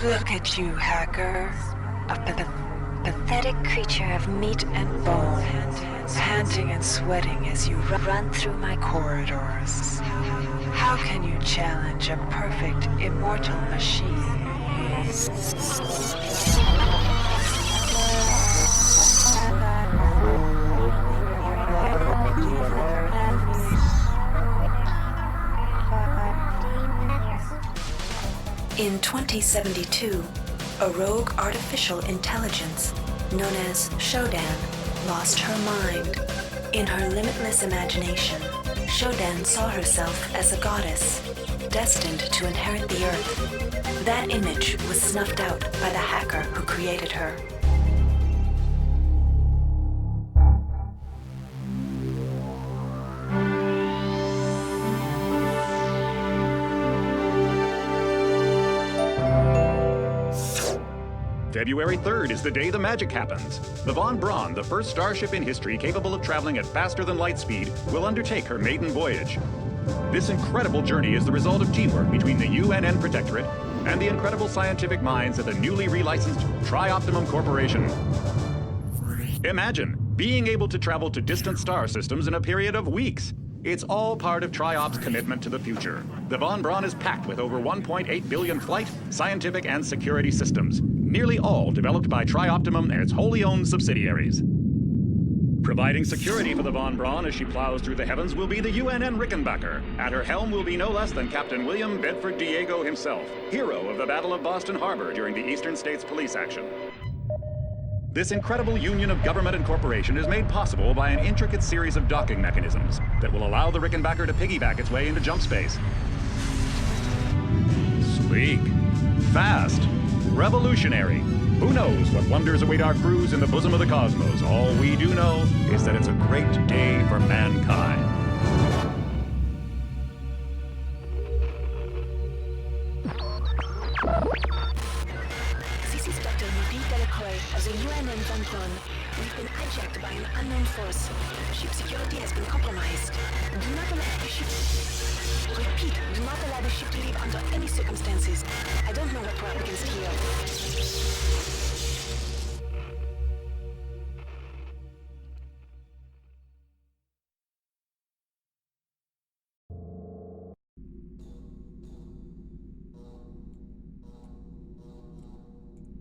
Look at you, hacker. A pathetic creature of meat and bone, panting and sweating as you run through my corridors. How can you challenge a perfect, immortal machine? In 2072, a rogue artificial intelligence known as Shodan lost her mind. In her limitless imagination, Shodan saw herself as a goddess, destined to inherit the earth. That image was snuffed out by the hacker who created her. February 3rd is the day the magic happens. The Von Braun, the first starship in history capable of traveling at faster than light speed, will undertake her maiden voyage. This incredible journey is the result of teamwork between the UNN Protectorate and the incredible scientific minds at the newly relicensed Tri-Optimum Corporation. Imagine being able to travel to distant star systems in a period of weeks. It's all part of Tri-Op's commitment to the future. The Von Braun is packed with over 1.8 billion flight, scientific, and security systems, nearly all developed by Tri-Optimum and its wholly owned subsidiaries. Providing security for the Von Braun as she plows through the heavens will be the UNN Rickenbacker. At her helm will be no less than Captain William Bedford Diego himself, hero of the Battle of Boston Harbor during the Eastern States Police action. This incredible union of government and corporation is made possible by an intricate series of docking mechanisms that will allow the Rickenbacker to piggyback its way into jump space. Sleek, fast, revolutionary. Who knows what wonders await our crews in the bosom of the cosmos? All we do know is that it's a great day for mankind. This is Dr. Nidhi Delacroix of the UNN Von Braun. We've been hijacked by an unknown force. Ship security has been compromised. Do not allow the ship... Repeat, do not allow the ship to leave under any circumstances. I don't know what we're up against here.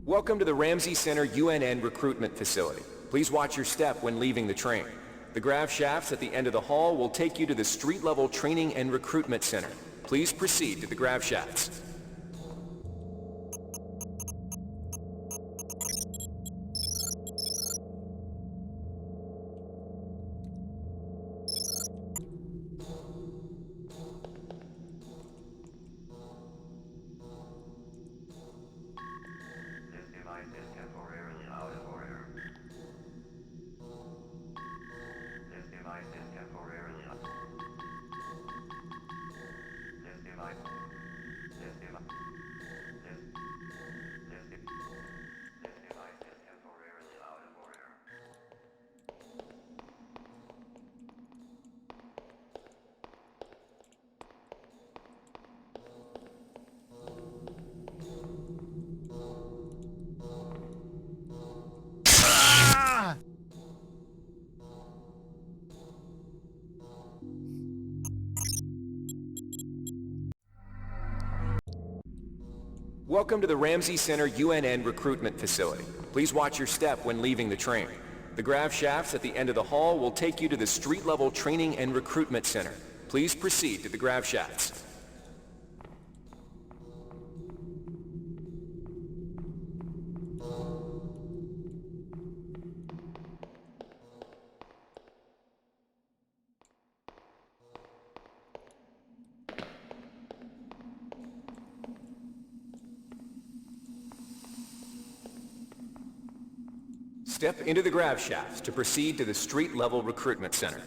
Welcome to the Ramsey Center UNN recruitment facility. Please watch your step when leaving the train. The grav shafts at the end of the hall will take you to the street-level training and recruitment center. Please proceed to the grav shafts. Welcome to the Ramsey Center UNN recruitment facility. Please watch your step when leaving the train. The grav shafts at the end of the hall will take you to the street-level training and recruitment center. Please proceed to the grav shafts. Step into the grav shafts to proceed to the street-level recruitment center.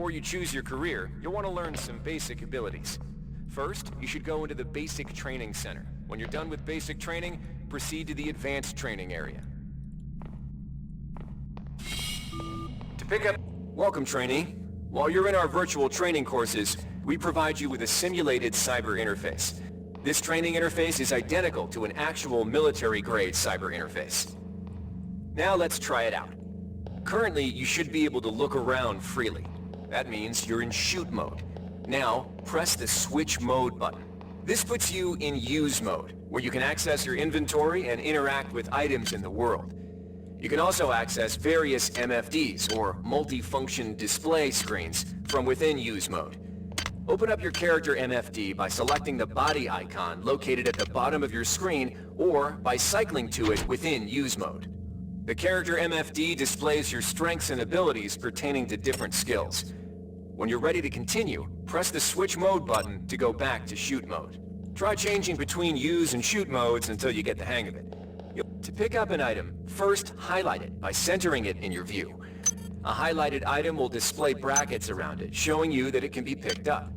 before you choose your career, you'll want to learn some basic abilities. First, you should go into the Basic Training Center. When you're done with basic training, proceed to the Advanced Training area. To pick up... Welcome, trainee. While you're in our virtual training courses, we provide you with a simulated cyber interface. This training interface is identical to an actual military-grade cyber interface. Now let's try it out. Currently, you should be able to look around freely. That means you're in shoot mode. Now, press the switch mode button. This puts you in use mode, where you can access your inventory and interact with items in the world. You can also access various MFDs, or multi-function display screens, from within use mode. Open up your character MFD by selecting the body icon located at the bottom of your screen, or by cycling to it within use mode. The character MFD displays your strengths and abilities pertaining to different skills. When you're ready to continue, press the switch mode button to go back to shoot mode. Try changing between use and shoot modes until you get the hang of it. To pick up an item, first highlight it by centering it in your view. A highlighted item will display brackets around it, showing you that it can be picked up.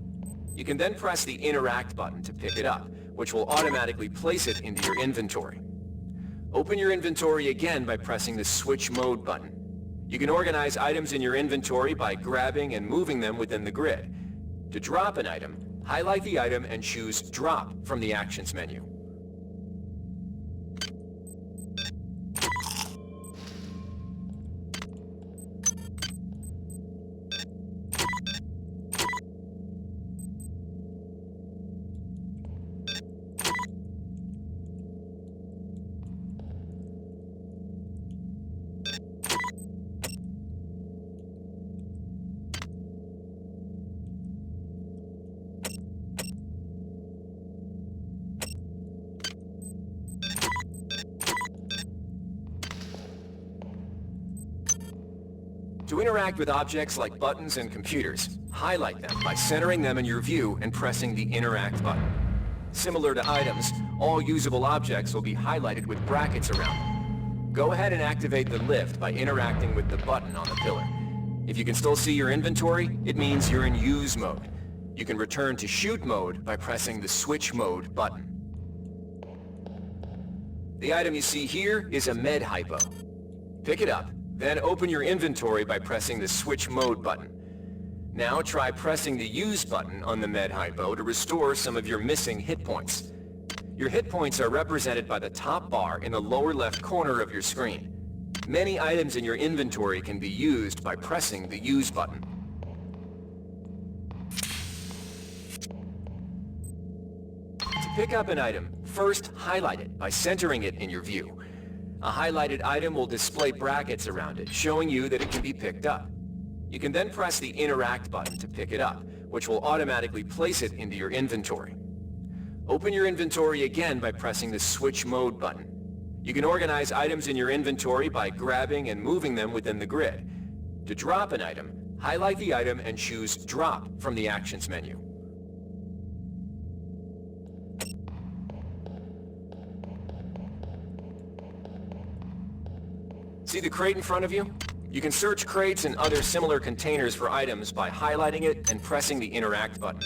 You can then press the Interact button to pick it up, which will automatically place it into your inventory. Open your inventory again by pressing the Switch Mode button. You can organize items in your inventory by grabbing and moving them within the grid. To drop an item, highlight the item and choose Drop from the Actions menu. To interact with objects like buttons and computers, highlight them by centering them in your view and pressing the Interact button. Similar to items, all usable objects will be highlighted with brackets around them. Go ahead and activate the lift by interacting with the button on the pillar. If you can still see your inventory, it means you're in use mode. You can return to shoot mode by pressing the switch mode button. The item you see here is a med hypo. Pick it up. Then open your inventory by pressing the Switch Mode button. Now try pressing the Use button on the Med Hypo to restore some of your missing hit points. Your hit points are represented by the top bar in the lower left corner of your screen. Many items in your inventory can be used by pressing the Use button. To pick up an item, first highlight it by centering it in your view. A highlighted item will display brackets around it, showing you that it can be picked up. You can then press the Interact button to pick it up, which will automatically place it into your inventory. Open your inventory again by pressing the Switch Mode button. You can organize items in your inventory by grabbing and moving them within the grid. To drop an item, highlight the item and choose Drop from the Actions menu. See the crate in front of you? You can search crates and other similar containers for items by highlighting it and pressing the Interact button.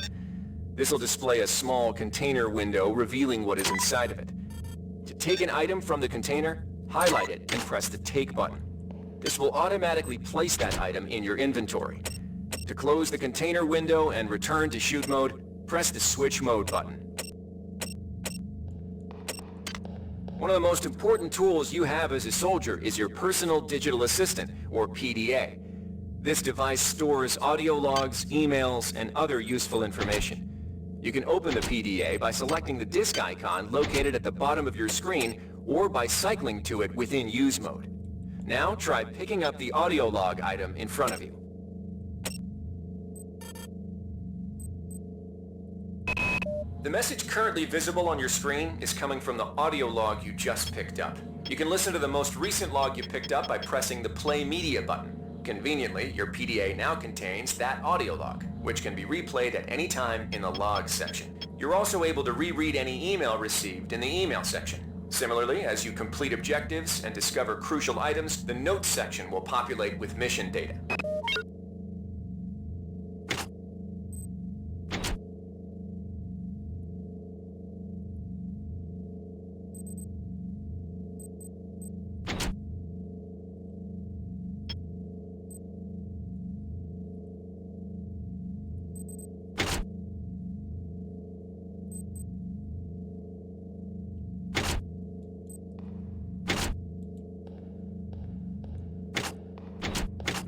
This will display a small container window revealing what is inside of it. To take an item from the container, highlight it and press the Take button. This will automatically place that item in your inventory. To close the container window and return to shoot mode, press the Switch Mode button. One of the most important tools you have as a soldier is your Personal Digital Assistant, or PDA. This device stores audio logs, emails, and other useful information. You can open the PDA by selecting the disk icon located at the bottom of your screen, or by cycling to it within use mode. Now try picking up the audio log item in front of you. The message currently visible on your screen is coming from the audio log you just picked up. You can listen to the most recent log you picked up by pressing the Play Media button. Conveniently, your PDA now contains that audio log, which can be replayed at any time in the Logs section. You're also able to reread any email received in the Email section. Similarly, as you complete objectives and discover crucial items, the Notes section will populate with mission data.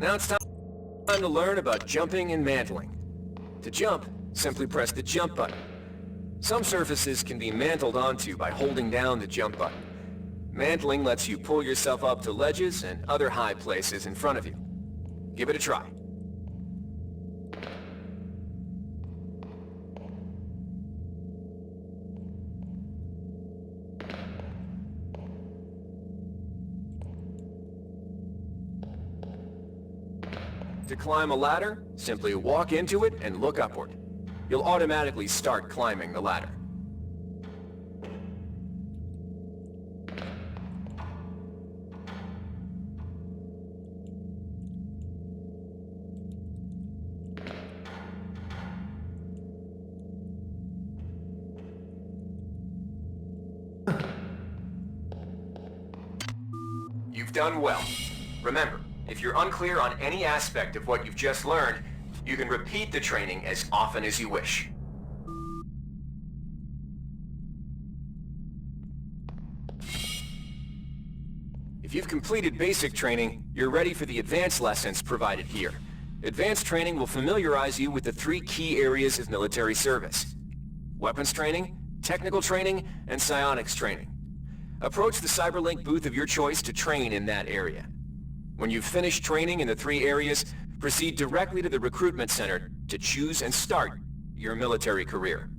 Now it's time to learn about jumping and mantling. To jump, simply press the jump button. Some surfaces can be mantled onto by holding down the jump button. Mantling lets you pull yourself up to ledges and other high places in front of you. Give it a try. To climb a ladder, simply walk into it and look upward. You'll automatically start climbing the ladder. You've done well. Remember, if you're unclear on any aspect of what you've just learned, you can repeat the training as often as you wish. If you've completed basic training, you're ready for the advanced lessons provided here. Advanced training will familiarize you with the 3 key areas of military service: weapons training, technical training, and psionics training. Approach the Cyberlink booth of your choice to train in that area. When you've finished training in the 3 areas, proceed directly to the recruitment center to choose and start your military career.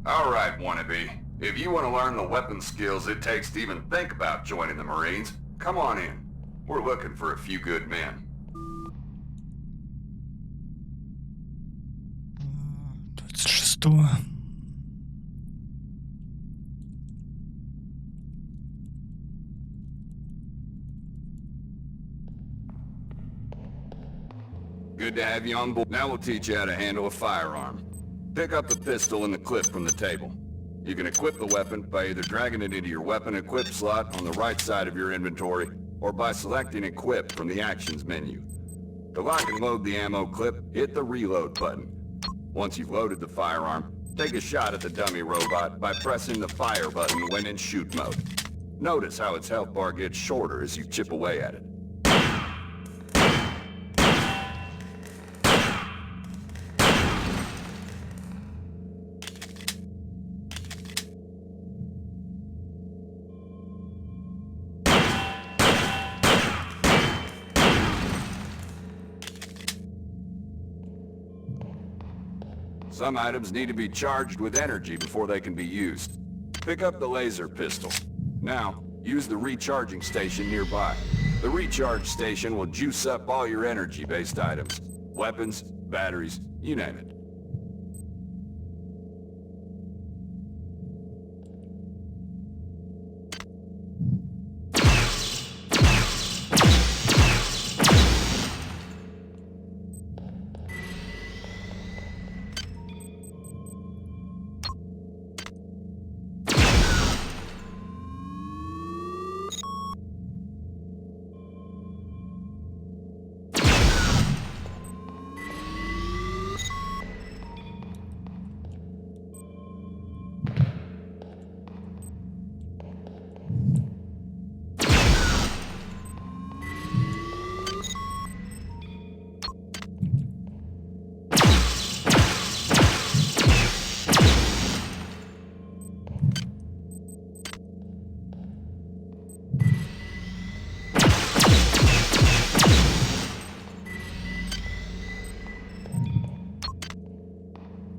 All right, wannabe. If you want to learn the weapon skills it takes to even think about joining the Marines, come on in. We're looking for a few good men. Good to have you on board. Now we'll teach you how to handle a firearm. Pick up the pistol and the clip from the table. You can equip the weapon by either dragging it into your weapon equip slot on the right side of your inventory, or by selecting Equip from the Actions menu. To lock and load the ammo clip, hit the Reload button. Once you've loaded the firearm, take a shot at the dummy robot by pressing the Fire button when in shoot mode. Notice how its health bar gets shorter as you chip away at it. Some items need to be charged with energy before they can be used. Pick up the laser pistol. Now, use the recharging station nearby. The recharge station will juice up all your energy-based items. Weapons, batteries, you name it.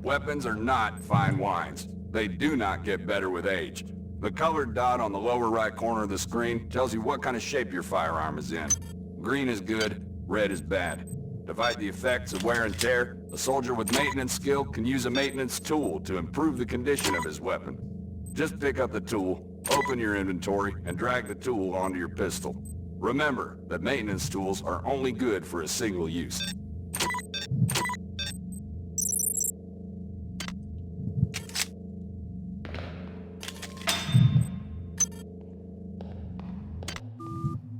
Weapons are not fine wines. They do not get better with age. The colored dot on the lower right corner of the screen tells you what kind of shape your firearm is in. Green is good, red is bad. To fight the effects of wear and tear, a soldier with maintenance skill can use a maintenance tool to improve the condition of his weapon. Just pick up the tool, open your inventory, and drag the tool onto your pistol. Remember that maintenance tools are only good for a single use.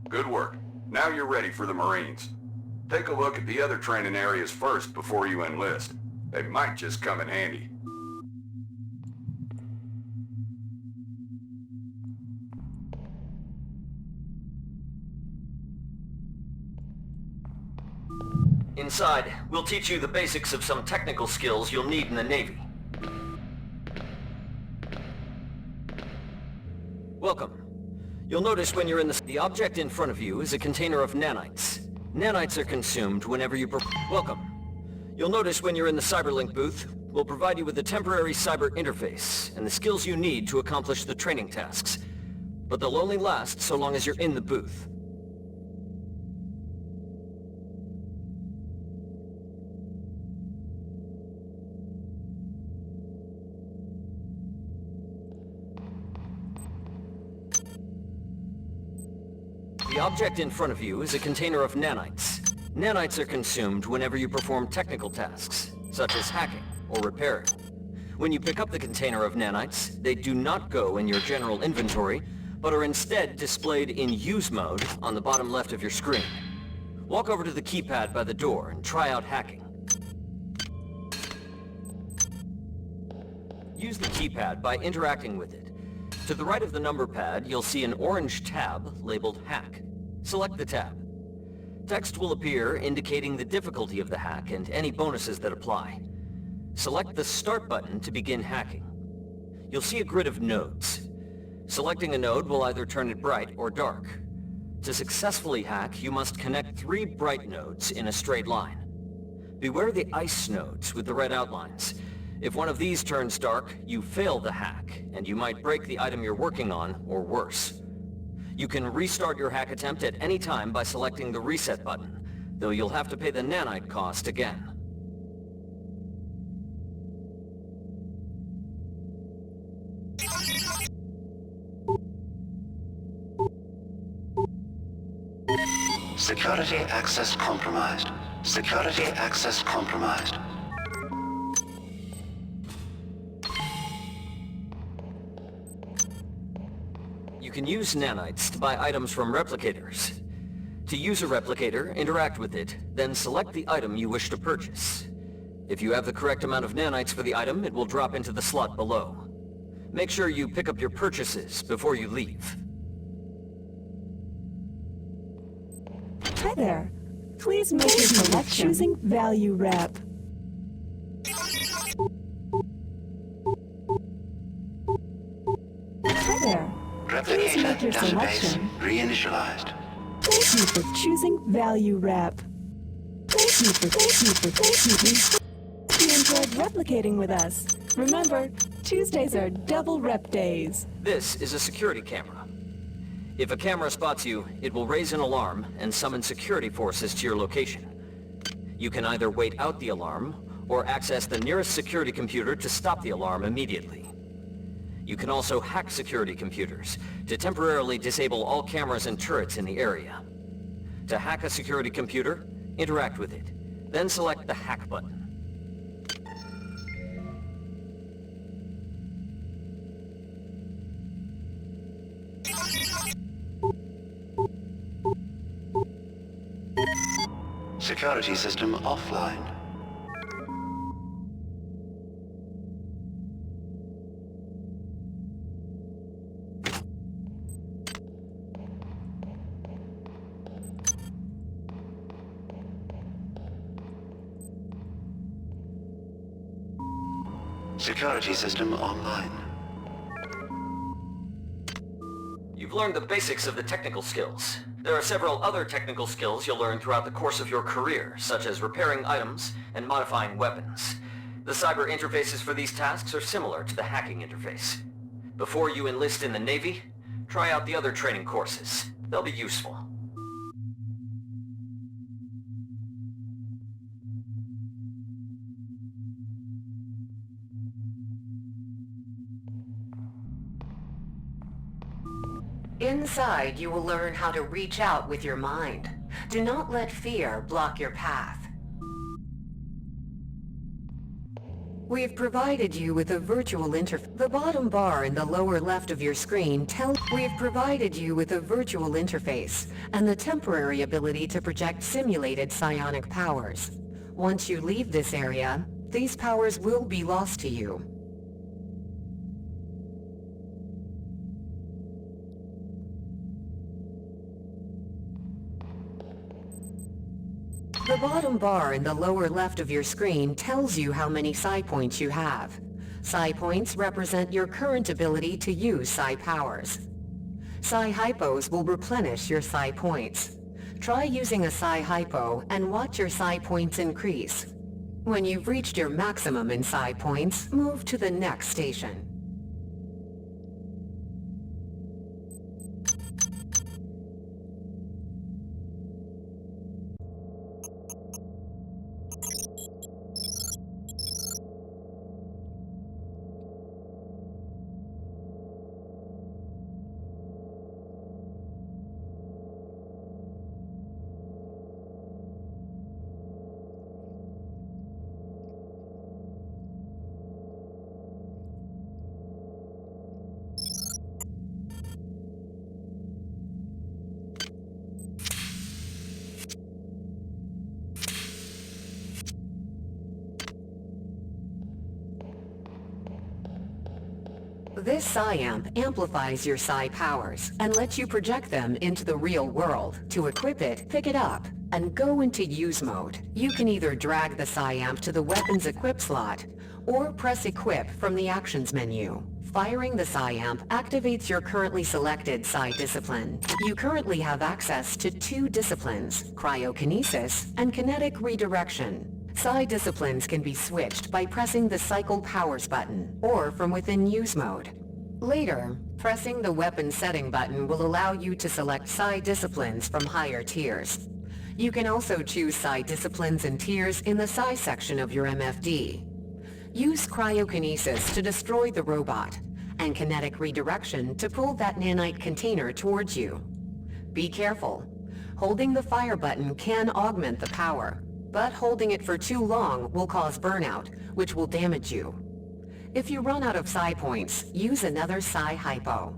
Good work. Now you're ready for the Marines. Take a look at the other training areas first before you enlist. They might just come in handy. Inside, we'll teach you the basics of some technical skills you'll need in the Navy. Welcome. You'll notice when you're in the object in front of you is a container of nanites. Nanites are consumed whenever you Welcome. You'll notice when you're in the Cyberlink booth, we'll provide you with a temporary cyber interface and the skills you need to accomplish the training tasks. But they'll only last so long as you're in the booth. The object in front of you is a container of nanites. Nanites are consumed whenever you perform technical tasks, such as hacking or repairing. When you pick up the container of nanites, they do not go in your general inventory, but are instead displayed in use mode on the bottom left of your screen. Walk over to the keypad by the door and try out hacking. Use the keypad by interacting with it. To the right of the number pad, you'll see an orange tab labeled Hack. Select the tab. Text will appear indicating the difficulty of the hack and any bonuses that apply. Select the Start button to begin hacking. You'll see a grid of nodes. Selecting a node will either turn it bright or dark. To successfully hack, you must connect 3 bright nodes in a straight line. Beware the ice nodes with the red outlines. If one of these turns dark, you fail the hack, and you might break the item you're working on, or worse. You can restart your hack attempt at any time by selecting the Reset button, though you'll have to pay the nanite cost again. Security access compromised. Security access compromised. You can use nanites to buy items from replicators. To use a replicator, interact with it, then select the item you wish to purchase. If you have the correct amount of nanites for the item, it will drop into the slot below. Make sure you pick up your purchases before you leave. Hi there. Please make your selection choosing Value Rep. Hi there. Please make your selection. Reinitialized. Thank you for choosing Value Rep. Thank you. You enjoyed replicating with us. Remember, Tuesdays are double rep days. This is a security camera. If a camera spots you, it will raise an alarm and summon security forces to your location. You can either wait out the alarm, or access the nearest security computer to stop the alarm immediately. You can also hack security computers to temporarily disable all cameras and turrets in the area. To hack a security computer, interact with it, then select the Hack button. Security system offline. Security system online. You've learned the basics of the technical skills. There are several other technical skills you'll learn throughout the course of your career, such as repairing items and modifying weapons. The cyber interfaces for these tasks are similar to the hacking interface. Before you enlist in the Navy, try out the other training courses. They'll be useful. Inside, you will learn how to reach out with your mind. Do not let fear block your path. We've provided you with a virtual interface. The bottom bar in the lower left of your screen We've provided you with a virtual interface and the temporary ability to project simulated psionic powers. Once you leave this area, these powers will be lost to you. The bottom bar in the lower left of your screen tells you how many psi points you have. Psi points represent your current ability to use psi powers. Psi hypos will replenish your psi points. Try using a psi hypo and watch your psi points increase. When you've reached your maximum in psi points, move to the next station. This psi-amp amplifies your psi powers and lets you project them into the real world. To equip it, pick it up and go into use mode. You can either drag the psi-amp to the weapon's equip slot or press equip from the actions menu. Firing the psi-amp activates your currently selected psi discipline. You currently have access to 2 disciplines, cryokinesis and kinetic redirection. Psi disciplines can be switched by pressing the Cycle Powers button, or from within use mode. Later, pressing the weapon setting button will allow you to select Psi disciplines from higher tiers. You can also choose Psi disciplines and tiers in the Psi section of your MFD. Use cryokinesis to destroy the robot, and kinetic redirection to pull that nanite container towards you. Be careful. Holding the fire button can augment the power, but holding it for too long will cause burnout, which will damage you. If you run out of psi points, use another psi hypo.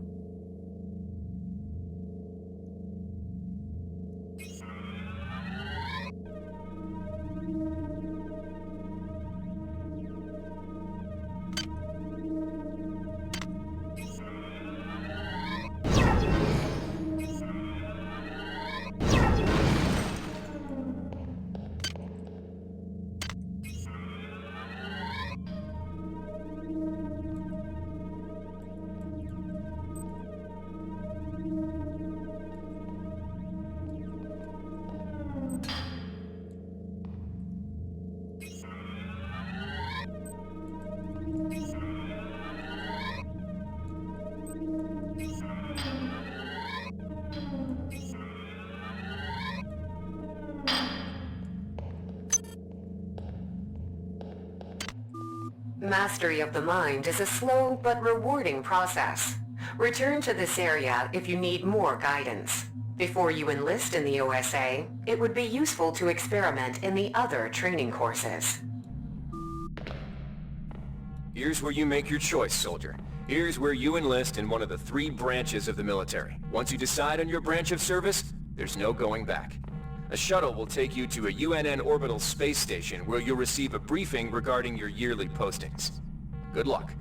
Mastery of the mind is a slow but rewarding process. Return to this area if you need more guidance. Before you enlist in the OSA, it would be useful to experiment in the other training courses. Here's where you make your choice, soldier. Here's where you enlist in one of the 3 branches of the military. Once you decide on your branch of service, there's no going back. A shuttle will take you to a UNN orbital space station where you'll receive a briefing regarding your yearly postings. Good luck.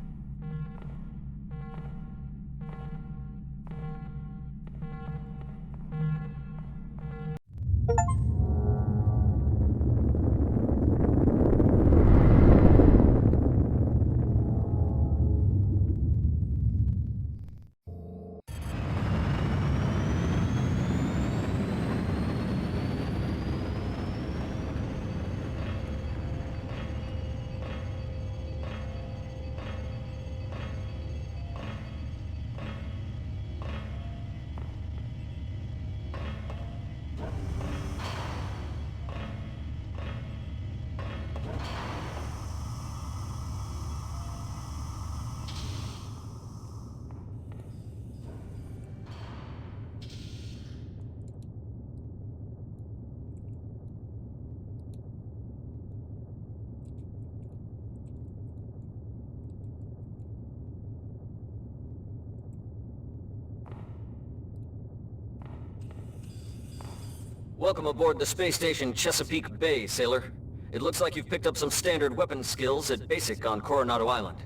Welcome aboard the space station Chesapeake Bay, sailor. It looks like you've picked up some standard weapon skills at Basic on Coronado Island.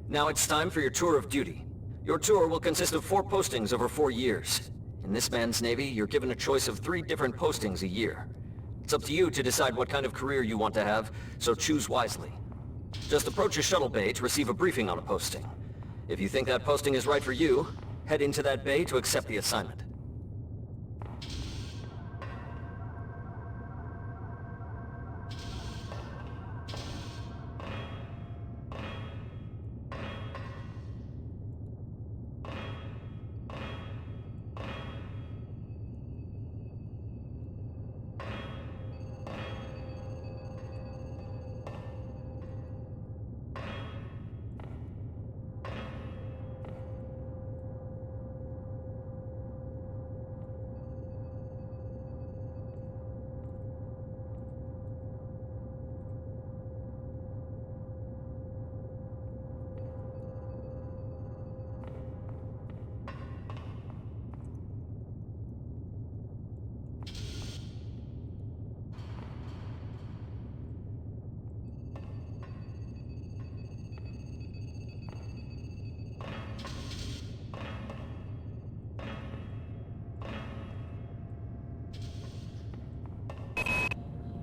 Now it's time for your tour of duty. Your tour will consist of 4 postings over 4 years. In this man's Navy, you're given a choice of 3 different postings a year. It's up to you to decide what kind of career you want to have, so choose wisely. Just approach a shuttle bay to receive a briefing on a posting. If you think that posting is right for you, head into that bay to accept the assignment.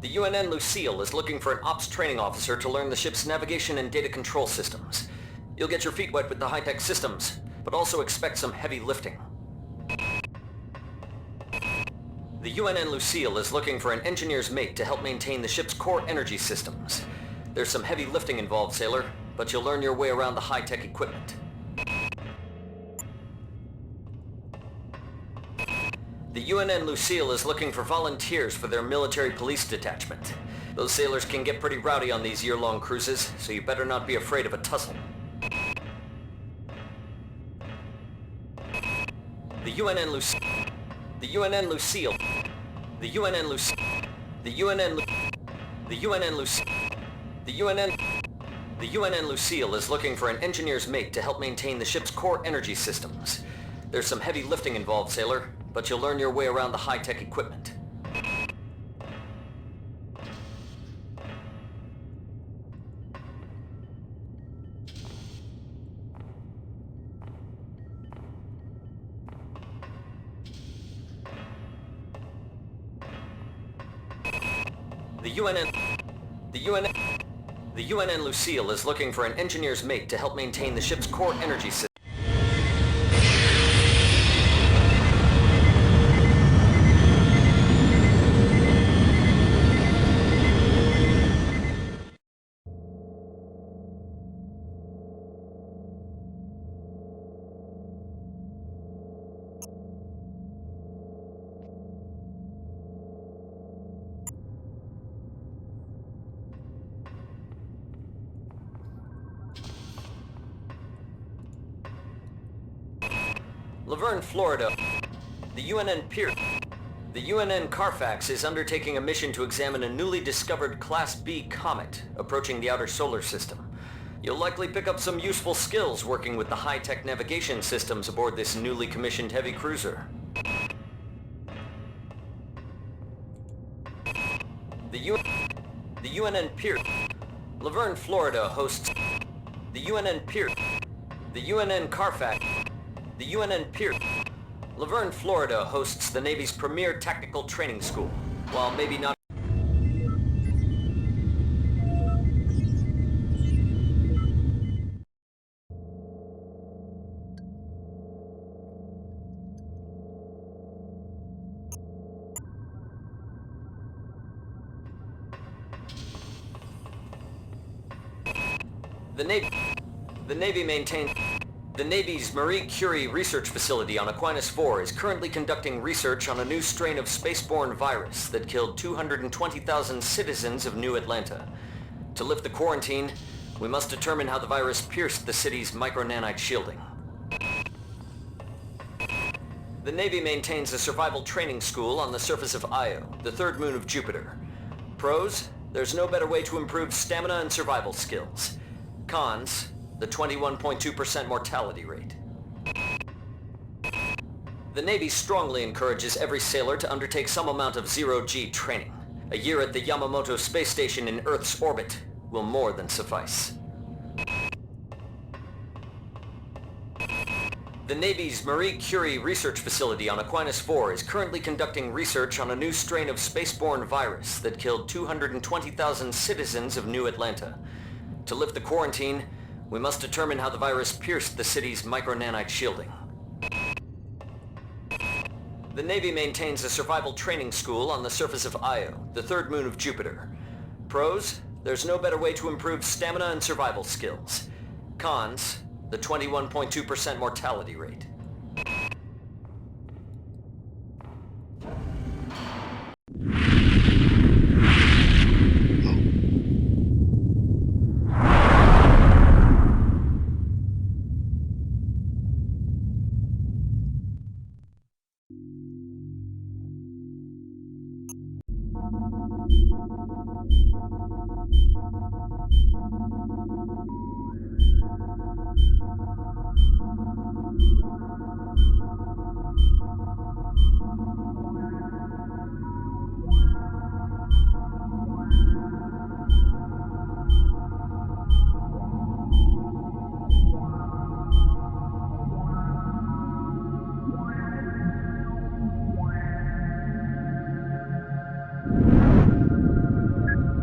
The UNN Lucille is looking for an ops training officer to learn the ship's navigation and data control systems. You'll get your feet wet with the high-tech systems, but also expect some heavy lifting. The UNN Lucille is looking for an engineer's mate to help maintain the ship's core energy systems. There's some heavy lifting involved, sailor, but you'll learn your way around the high-tech equipment. The UNN Lucille is looking for volunteers for their military police detachment. Those sailors can get pretty rowdy on these year-long cruises, so you better not be afraid of a tussle. The UNN Lucille... The UNN Lucille... The UNN Lucille... The UNN... The UNN Lucille... The UNN... The UNN Lucille is looking for an engineer's mate to help maintain the ship's core energy systems. There's some heavy lifting involved, sailor, but you'll learn your way around the high-tech equipment. The UNN Lucille is looking for an engineer's mate to help maintain the ship's core energy system. Laverne, Florida. The UNN Carfax is undertaking a mission to examine a newly discovered Class B comet approaching the outer solar system. You'll likely pick up some useful skills working with the high-tech navigation systems aboard this newly commissioned heavy cruiser. The UNN Pier. Laverne, Florida hosts the UNN Pier. The UNN Carfax. The UNN Pier. Laverne, Florida hosts the Navy's premier tactical training school. While maybe not... The Navy maintains... The Navy's Marie Curie research facility on Aquinas 4 is currently conducting research on a new strain of spaceborne virus that killed 220,000 citizens of New Atlanta. To lift the quarantine, we must determine how the virus pierced the city's micronanite shielding. The Navy maintains a survival training school on the surface of Io, the third moon of Jupiter. Pros, there's no better way to improve stamina and survival skills. Cons, the 21.2% mortality rate. The Navy strongly encourages every sailor to undertake some amount of zero-G training. A year at the Yamamoto space station in Earth's orbit will more than suffice. The Navy's Marie Curie research facility on Aquinas 4 is currently conducting research on a new strain of spaceborne virus that killed 220,000 citizens of New Atlanta. To lift the quarantine, we must determine how the virus pierced the city's micronanite shielding. The Navy maintains a survival training school on the surface of Io, the third moon of Jupiter. Pros, there's no better way to improve stamina and survival skills. Cons, the 21.2% mortality rate.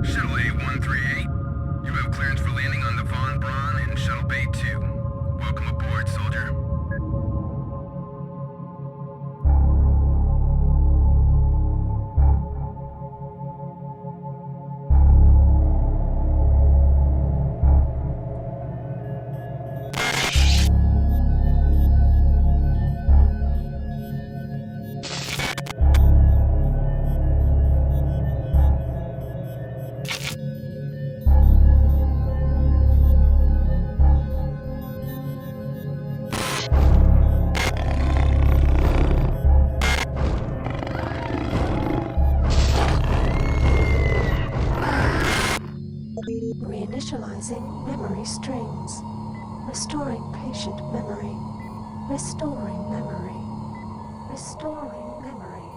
Shuttle A-138, you have clearance for landing on the Von Braun in Shuttle Bay 2. Welcome aboard, soldier. Reinitializing memory streams. Restoring patient memory. Restoring memory. Restoring memory.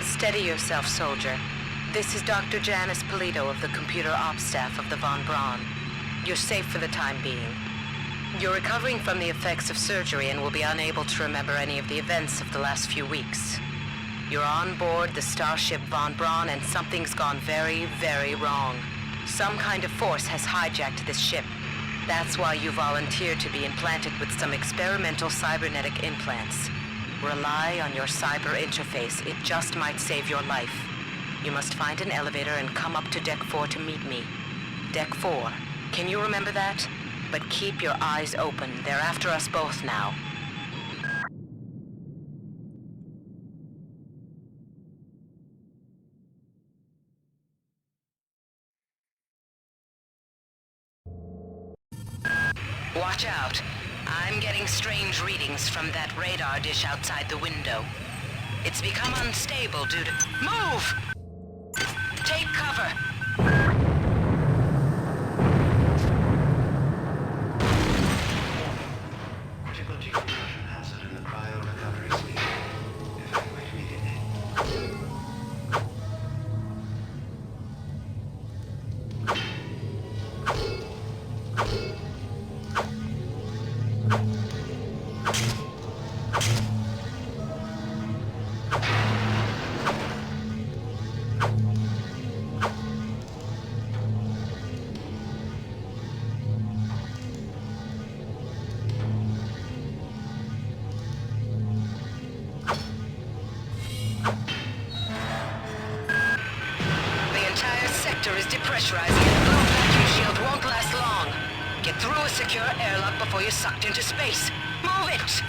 Steady yourself, soldier. This is Dr. Janice Polito of the Computer Ops staff of the Von Braun. You're safe for the time being. You're recovering from the effects of surgery and will be unable to remember any of the events of the last few weeks. You're on board the starship Von Braun and something's gone very, very wrong. Some kind of force has hijacked this ship. That's why you volunteered to be implanted with some experimental cybernetic implants. Rely on your cyber interface. It just might save your life. You must find an elevator and come up to Deck 4 to meet me. Deck 4. Can you remember that? But keep your eyes open. They're after us both now. Watch out. I'm getting strange readings from that radar dish outside the window. It's become unstable due to... Move! Take cover! Critical decompression hazard in the cryo recovery suite. Evacuate immediately. Is depressurizing and the blue vacuum shield won't last long. Get through a secure airlock before you're sucked into space. Move it!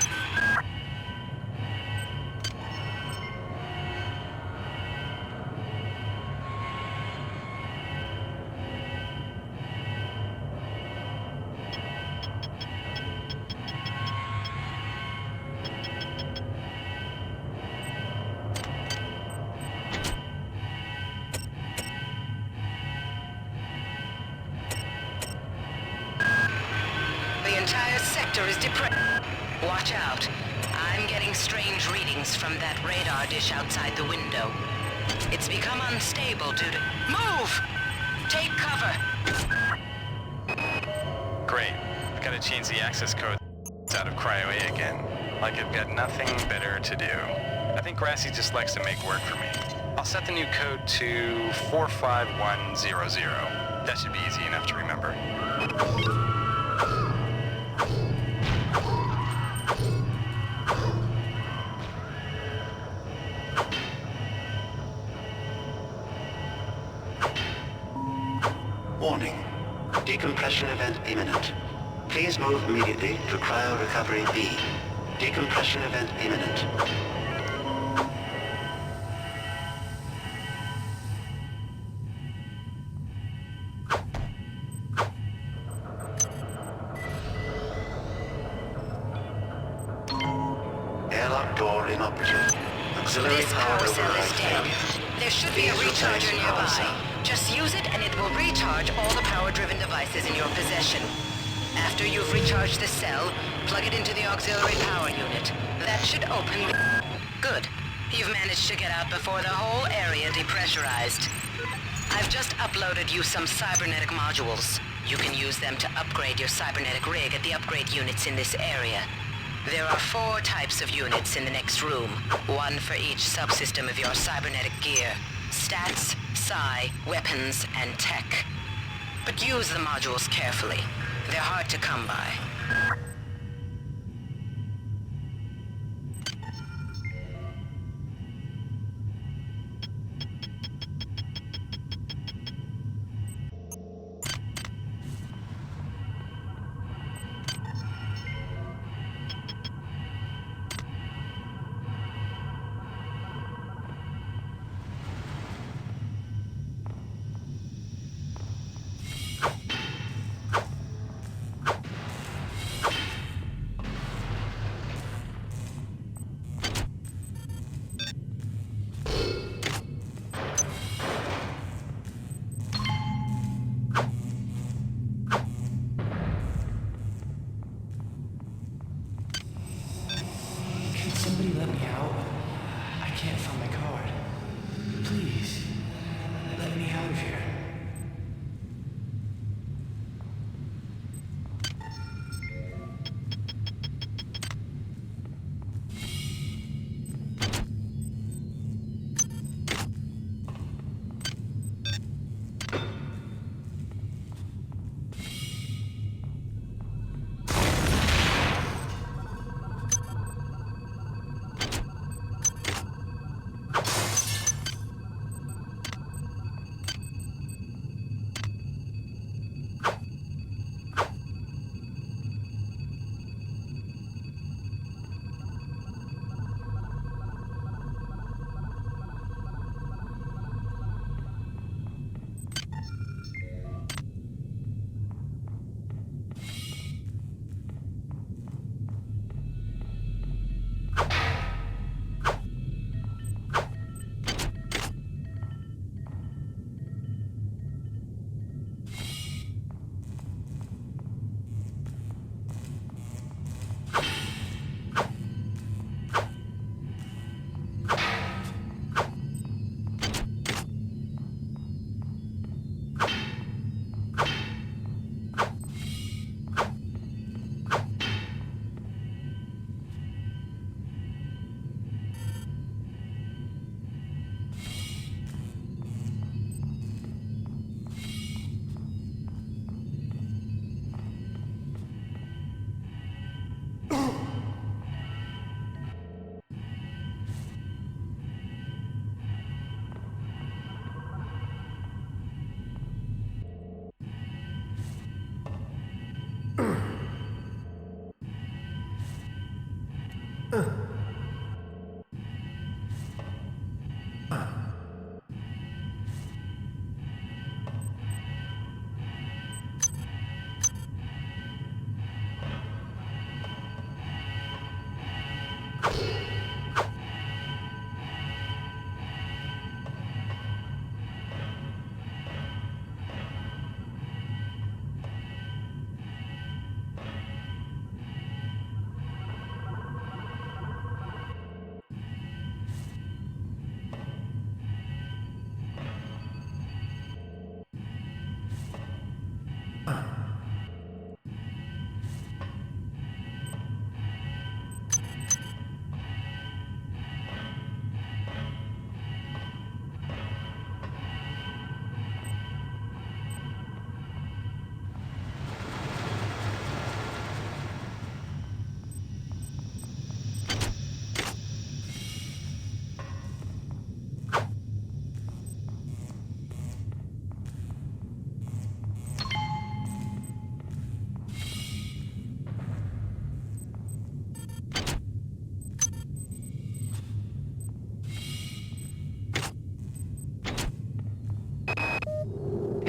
The entire sector is depressed. Watch out. I'm getting strange readings from that radar dish outside the window. It's become unstable due to... Move! Take cover! Great. I gotta change the access code out of Cryo A again. Like I've got nothing better to do. I think Grassy just likes to make work for me. I'll set the new code to 45100. That should be easy enough to remember. Warning. Decompression event imminent. Please move immediately to Cryo Recovery B. Decompression event imminent. Airlock door inoperative. Auxiliary This power cell override is dead. failure. There should be a Please replace recharger power nearby. cell. Just use it and it will recharge all the power-driven devices in your possession. After you've recharged the cell, plug it into the auxiliary power unit. That should open the... Good. You've managed to get out before the whole area depressurized. I've just uploaded you some cybernetic modules. You can use them to upgrade your cybernetic rig at the upgrade units in this area. There are 4 types of units in the next room, one for each subsystem of your cybernetic gear. Stats, psi, weapons, and tech. But use the modules carefully. They're hard to come by. Can somebody let me out? I can't find my card. Please, let me out of here.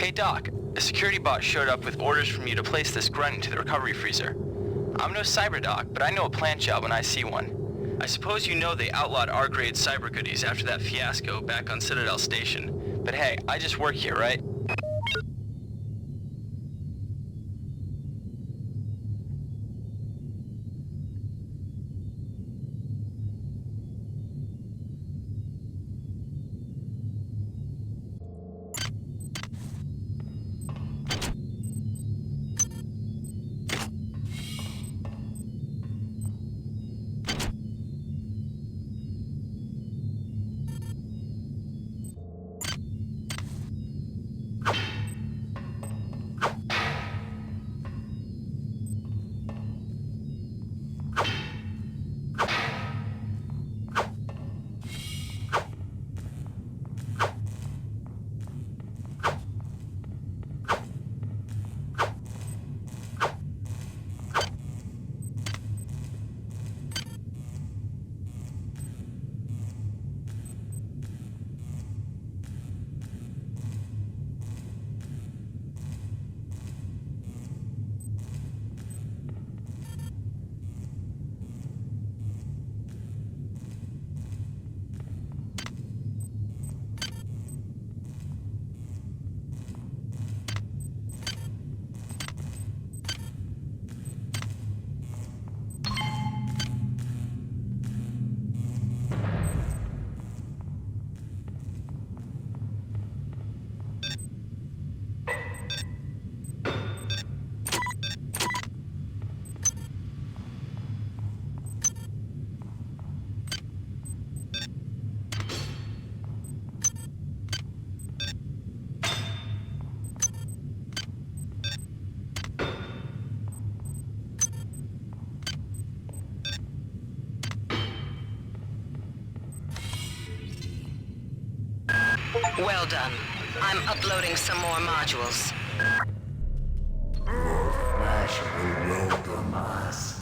Hey Doc, a security bot showed up with orders from you to place this grunt into the recovery freezer. I'm no cyber doc, but I know a plant job when I see one. I suppose you know they outlawed R-grade cyber goodies after that fiasco back on Citadel Station. But hey, I just work here, right? Well done. I'm uploading some more modules. Flash will welcome us.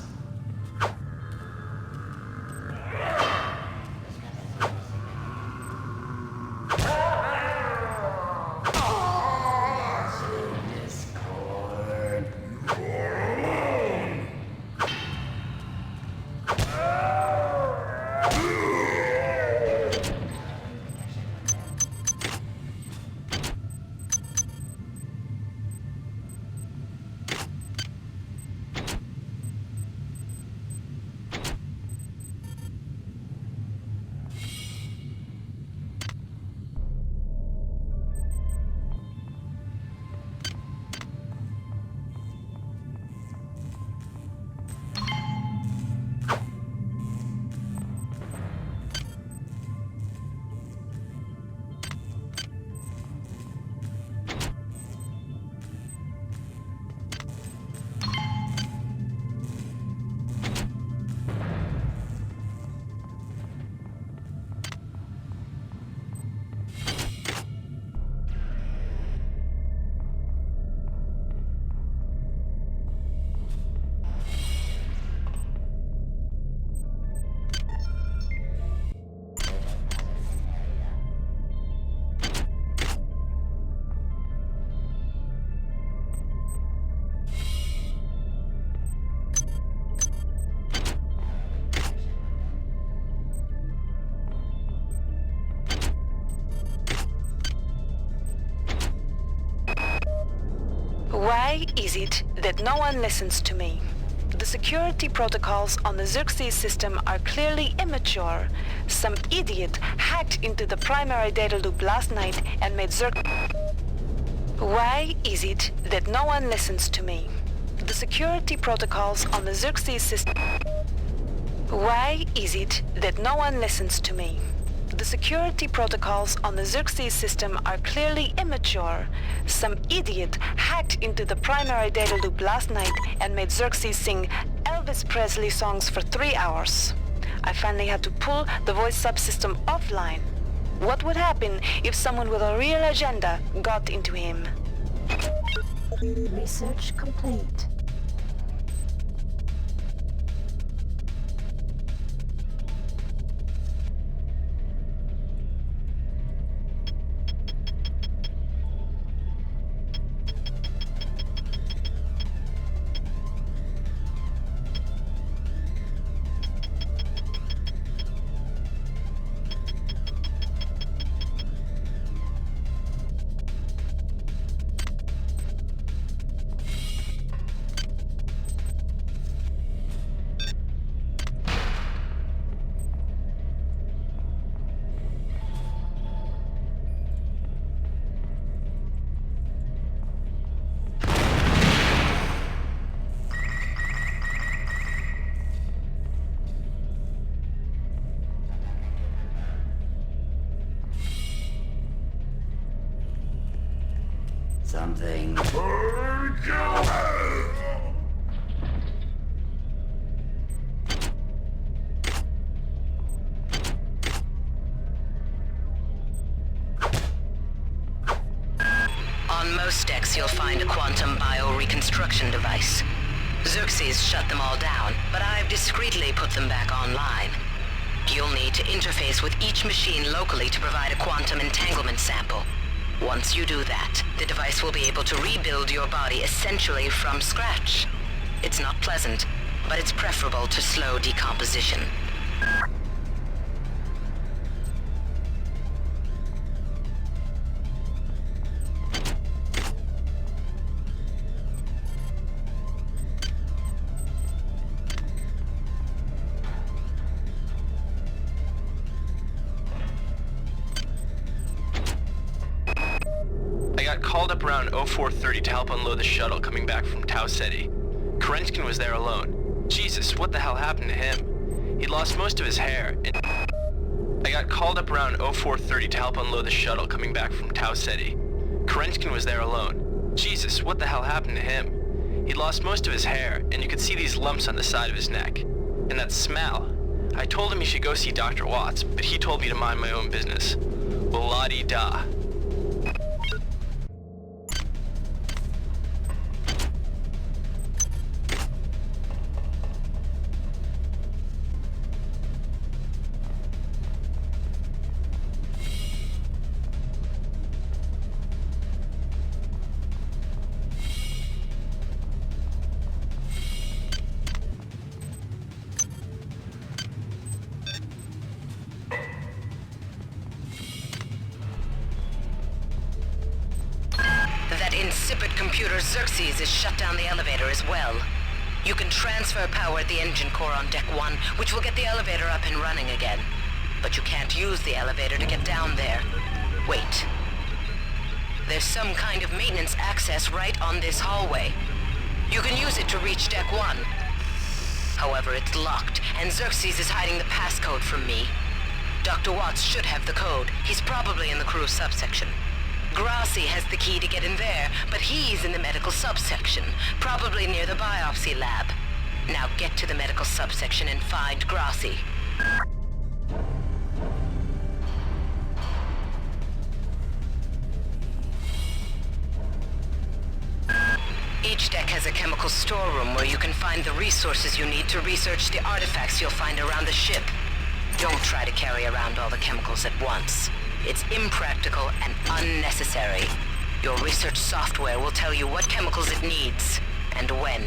Why is it that no one listens to me? The security protocols on the Xerxes system are clearly immature. Some idiot hacked into the primary data loop last night and made Why is it that no one listens to me? The security protocols on the Xerxes system... Why is it that no one listens to me? The security protocols on the Xerxes system are clearly immature. Some idiot hacked into the primary data loop last night and made Xerxes sing Elvis Presley songs for 3 hours. I finally had to pull the voice subsystem offline. What would happen if someone with a real agenda got into him? Research complete. Something. On most decks, you'll find a quantum bioreconstruction device. Xerxes shut them all down, but I've discreetly put them back online. You'll need to interface with each machine locally to provide a quantum entanglement sample. Once you do that, the device will be able to rebuild your body essentially from scratch. It's not pleasant, but it's preferable to slow decomposition. I got called up around 0430 to help unload the shuttle coming back from Tau Ceti. Kerenskin was there alone. Jesus, what the hell happened to him? He'd lost most of his hair, and I got called up around 0430 to help unload the shuttle coming back from Tau Ceti. Kerenskin was there alone. Jesus, what the hell happened to him? He'd lost most of his hair, and you could see these lumps on the side of his neck. And that smell. I told him he should go see Dr. Watts, but he told me to mind my own business. Well, la-di-da. That insipid computer Xerxes has shut down the elevator as well. You can transfer power at the engine core on Deck 1, which will get the elevator up and running again. But you can't use the elevator to get down there. Wait. There's some kind of maintenance access right on this hallway. You can use it to reach Deck 1. However, it's locked, and Xerxes is hiding the passcode from me. Dr. Watts should have the code. He's probably in the crew subsection. Grassi has the key to get in there, but he's in the medical subsection, probably near the biopsy lab. Now get to the medical subsection and find Grassi. Each deck has a chemical storeroom where you can find the resources you need to research the artifacts you'll find around the ship. Don't try to carry around all the chemicals at once. It's impractical and unnecessary. Your research software will tell you what chemicals it needs, and when.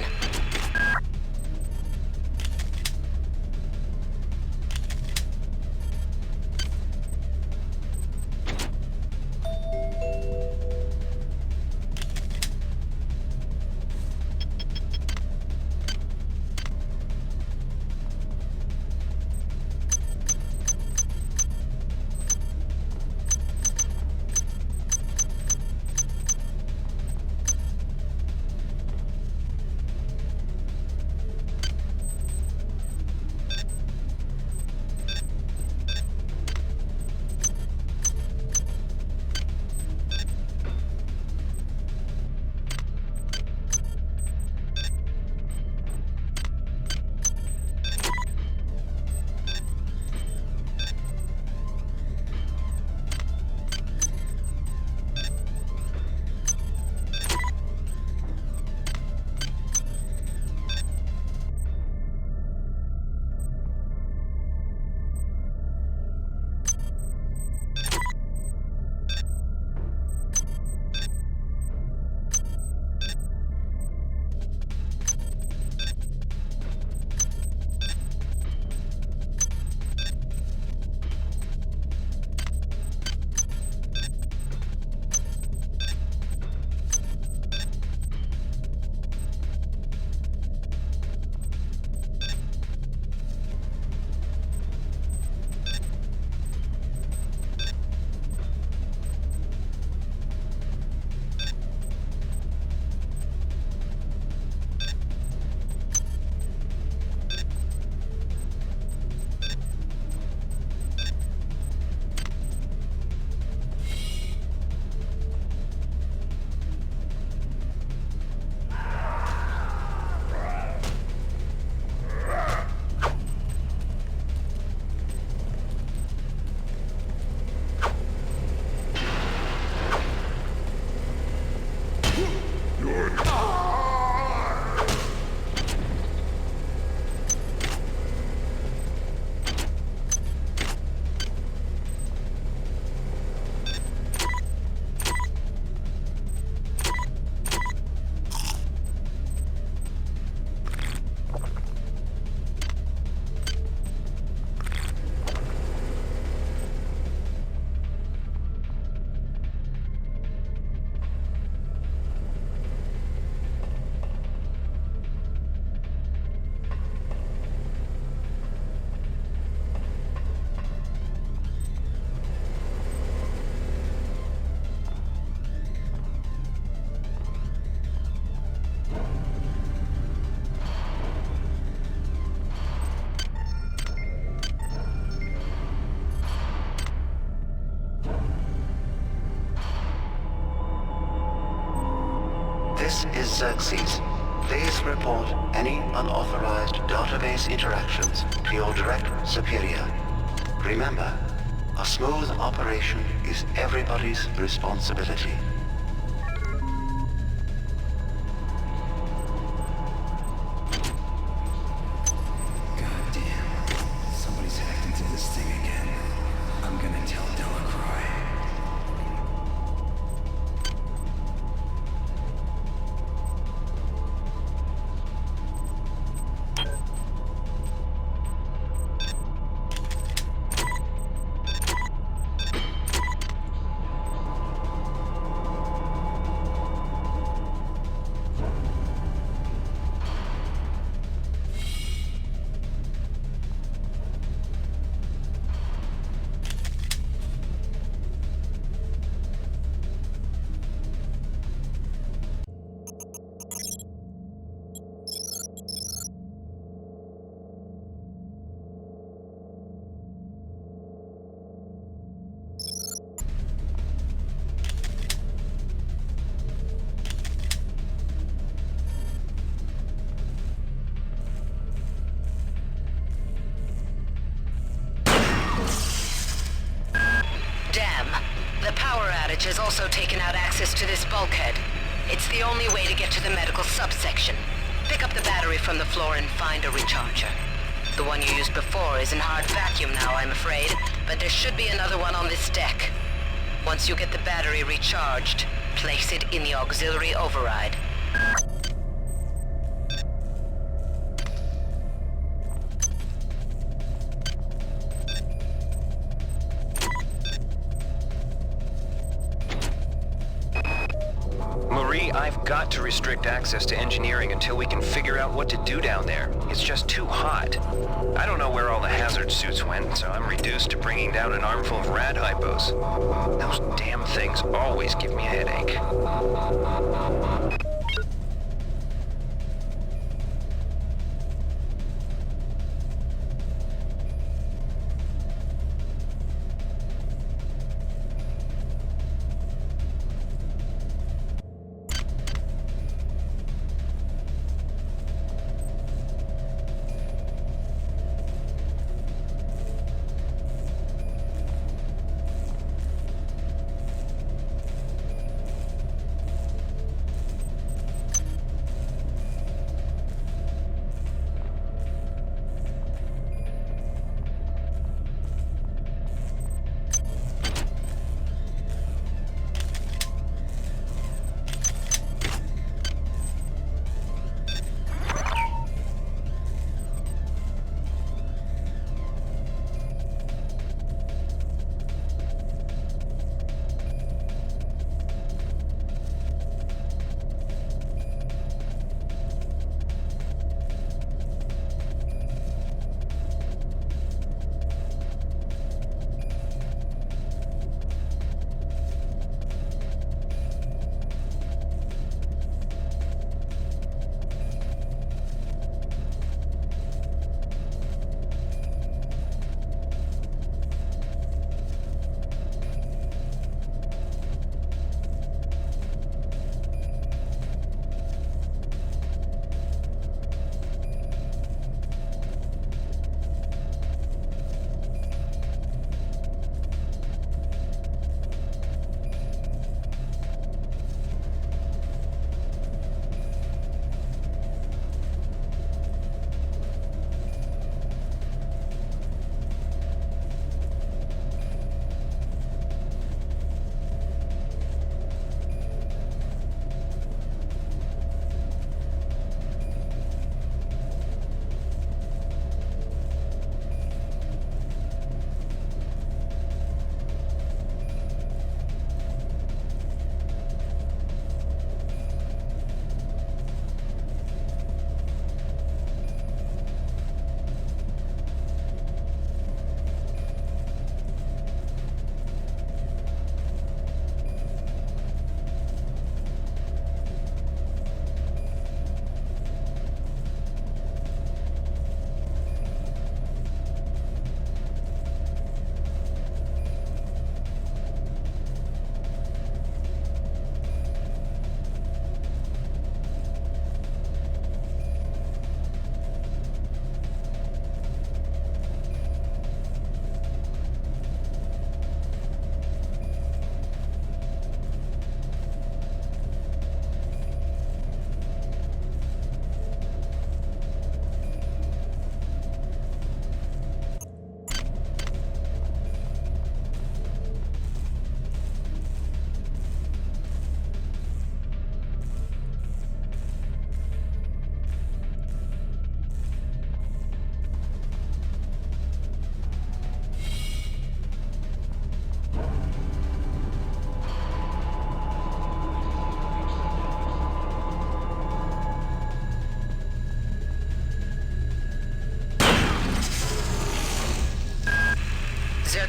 This is Xerxes. Please report any unauthorized database interactions to your direct superior. Remember, a smooth operation is everybody's responsibility. Somebody's hacked into this thing again. I'm gonna tell Delacroix. The power outage has also taken out access to this bulkhead. It's the only way to get to the medical subsection. Pick up the battery from the floor and find a recharger. The one you used before is in hard vacuum now, I'm afraid, but there should be another one on this deck. Once you get the battery recharged, place it in the auxiliary override. I've got to restrict access to engineering until we can figure out what to do down there. It's just too hot. I don't know where all the hazard suits went, so I'm reduced to bringing down an armful of rad hypos. Those damn things always give me a headache.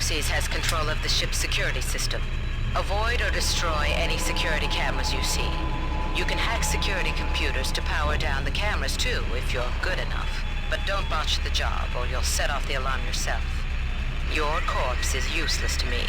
Xerxes has control of the ship's security system. Avoid or destroy any security cameras you see. You can hack security computers to power down the cameras too, if you're good enough. But don't botch the job, or you'll set off the alarm yourself. Your corpse is useless to me.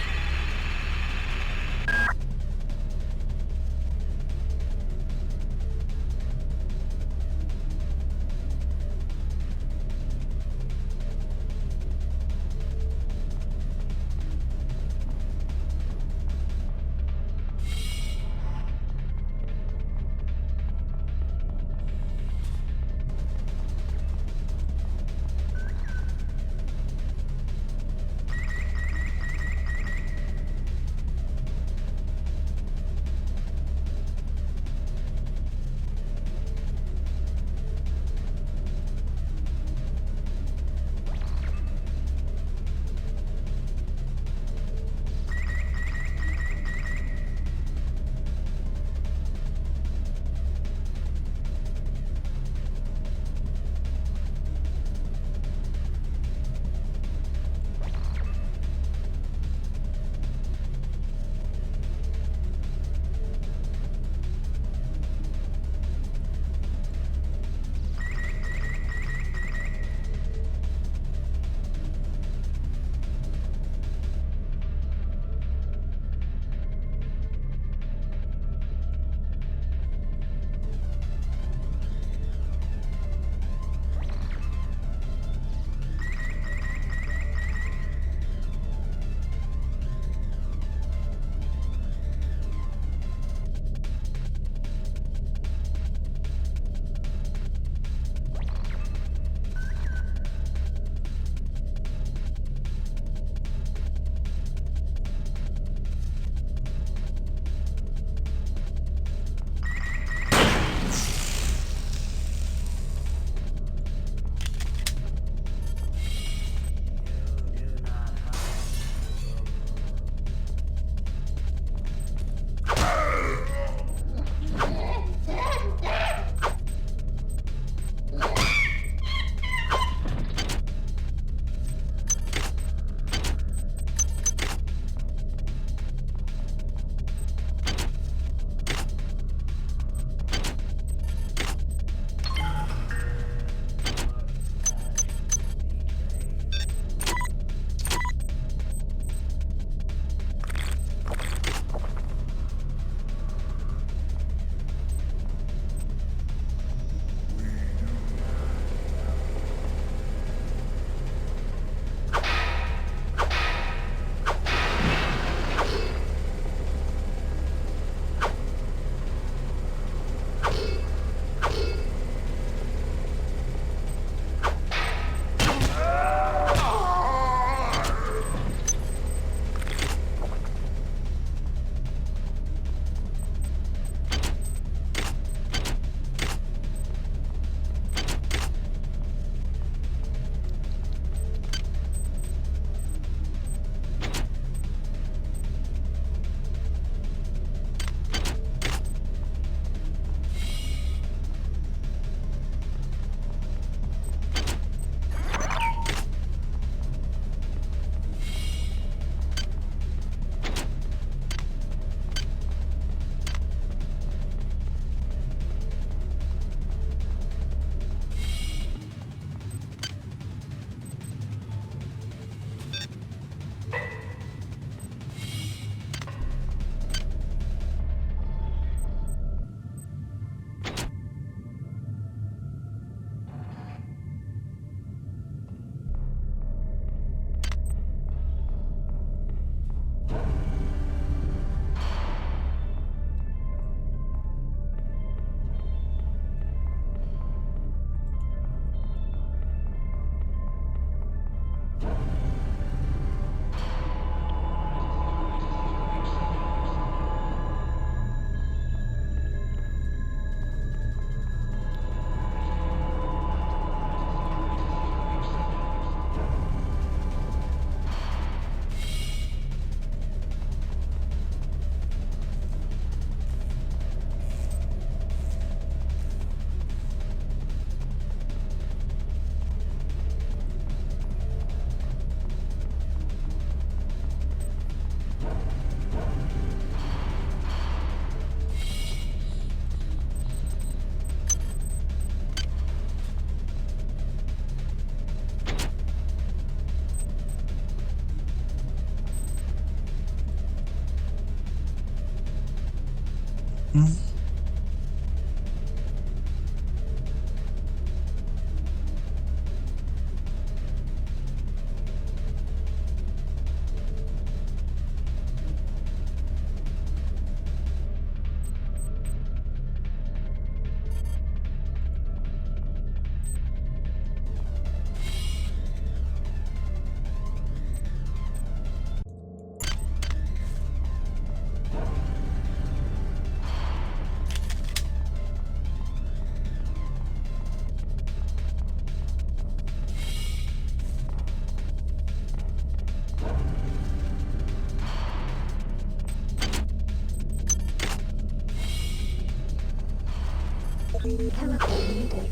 Chemical needed.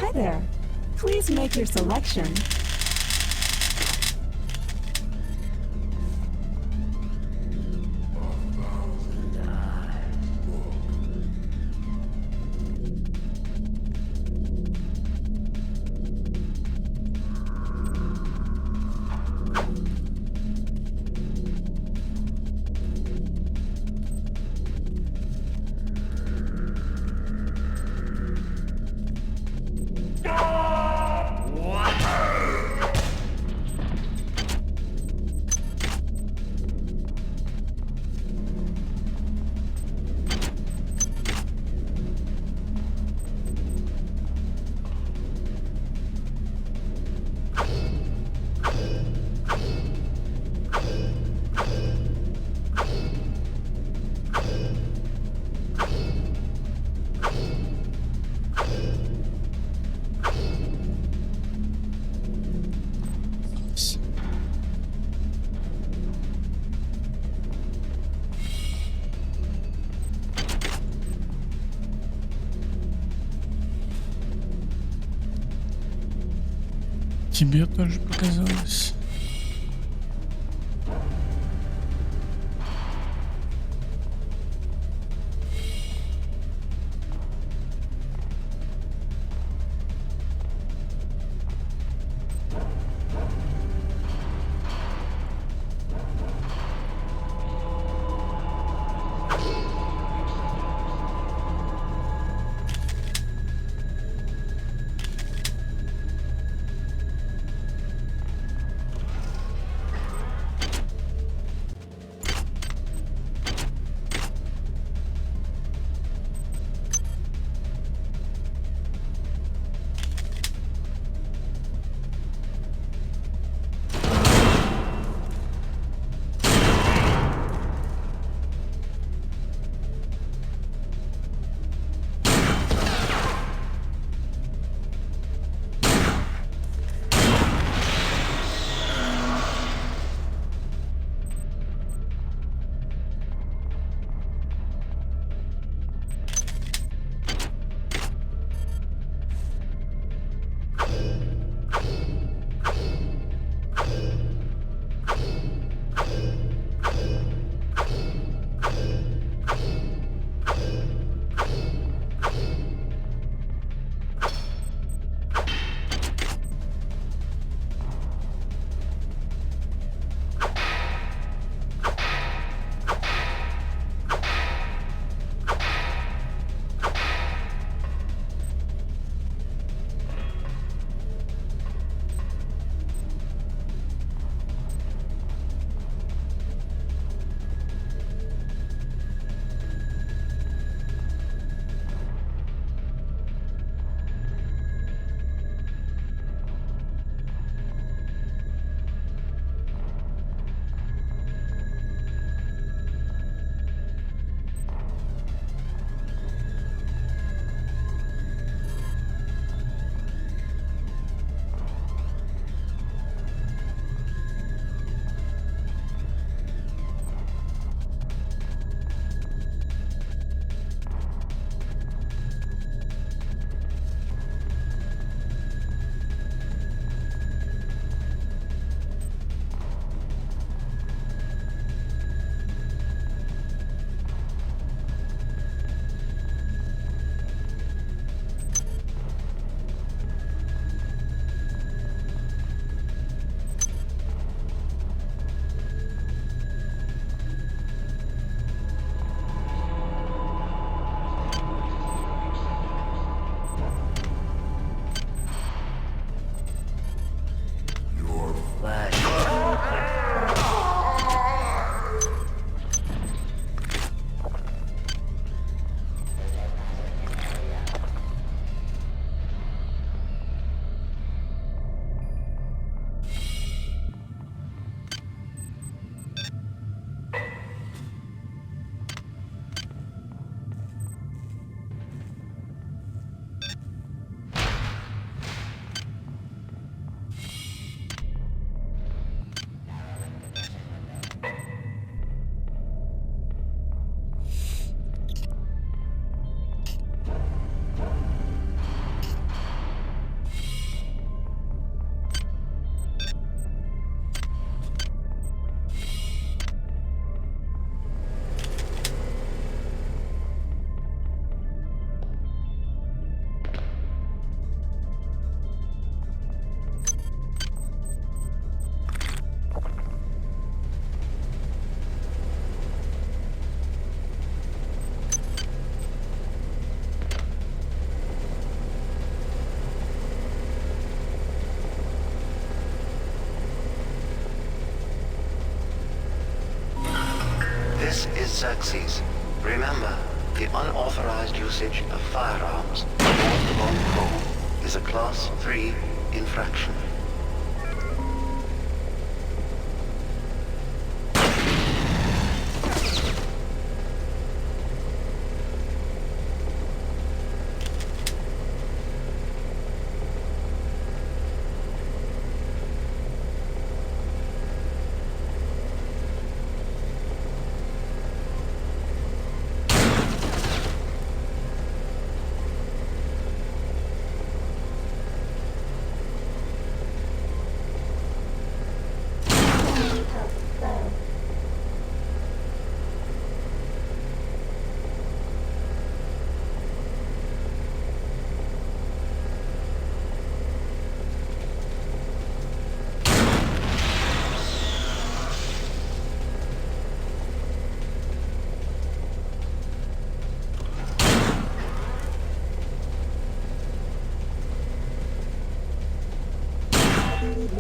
Hi there. Please make your selection. Тебе тоже показалось. Xerxes. Remember, the unauthorized usage of firearms aboard the Von Braun is a Class 3 infraction.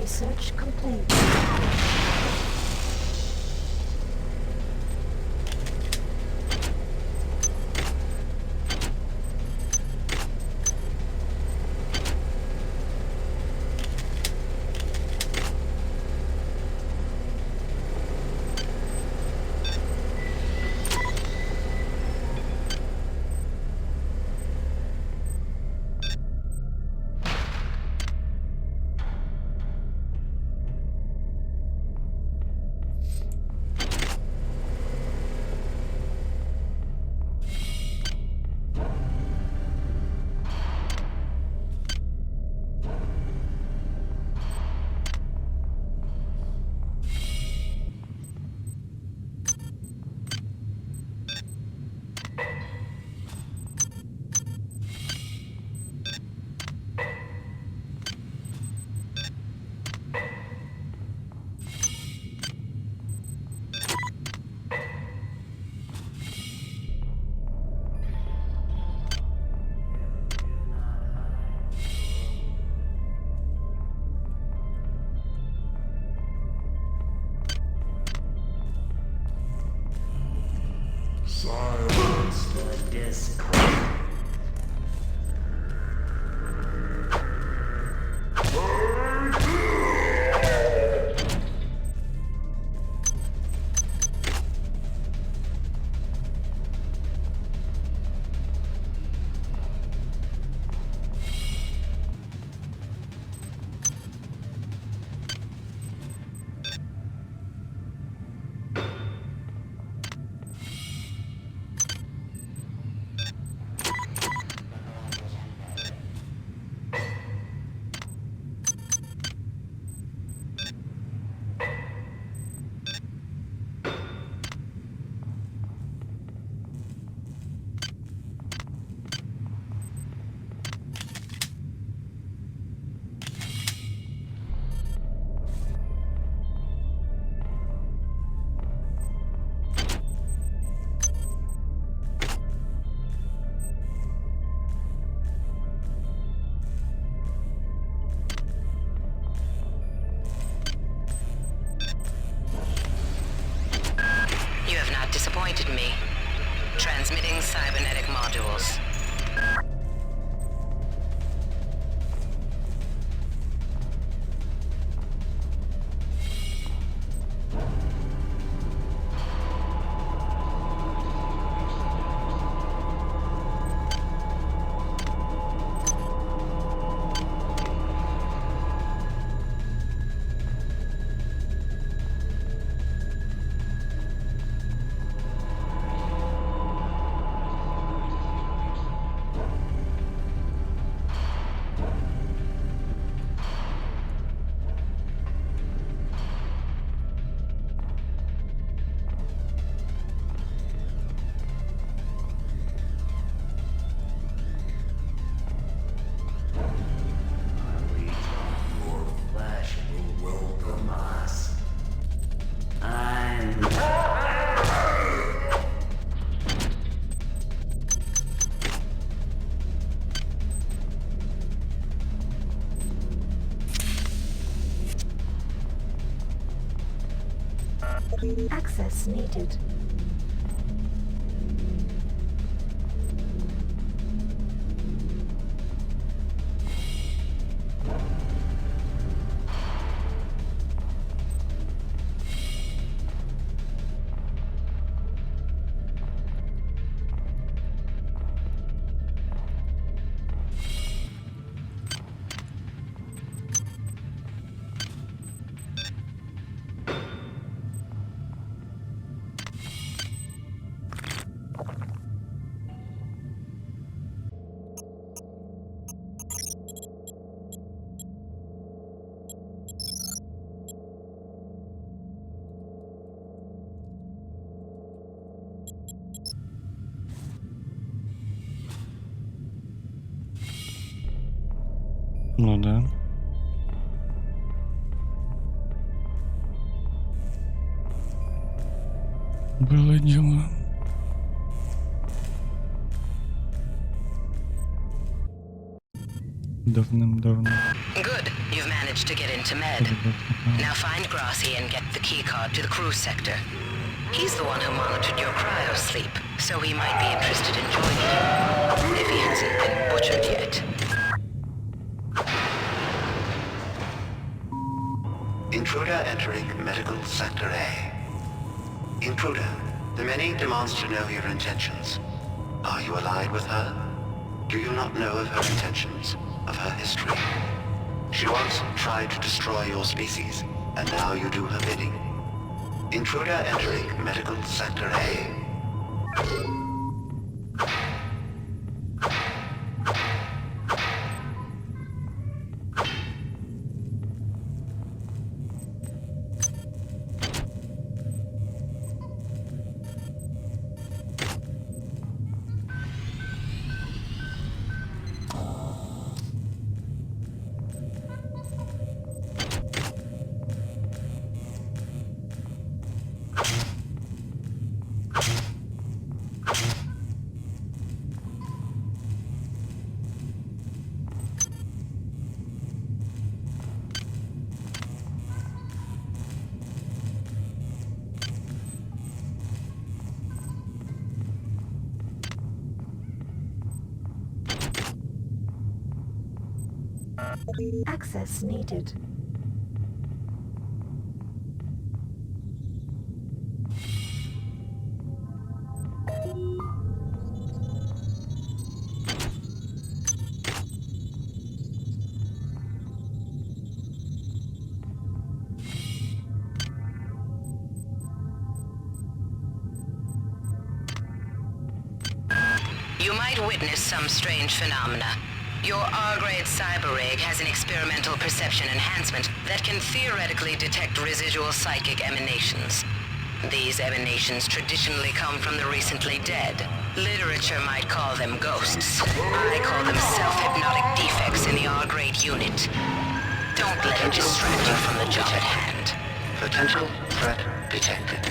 Research complete. Silence the discord. Disappointed me. Transmitting cybernetic modules. Access needed. Ну да. Было дело. Давным-давно. Good. You've managed to get into Med. Now find Grassi and get the keycard to the cruise sector. He's the one who monitored your cryo-sleep, so he might be interested in joining you, if he hasn't been butchered yet. Intruder entering Medical Sector A. Intruder, the many demands to know your intentions. Are you allied with her? Do you not know of her intentions, of her history? She once tried to destroy your species, and now you do her bidding. Intruder entering Medical Sector A. Access needed. You might witness some strange phenomena. Your R-grade cyber rig has an experimental perception enhancement that can theoretically detect residual psychic emanations. These emanations traditionally come from the recently dead. Literature might call them ghosts. I call them self-hypnotic defects in the R-grade unit. Don't let it distract you from the job at hand. Potential threat detected.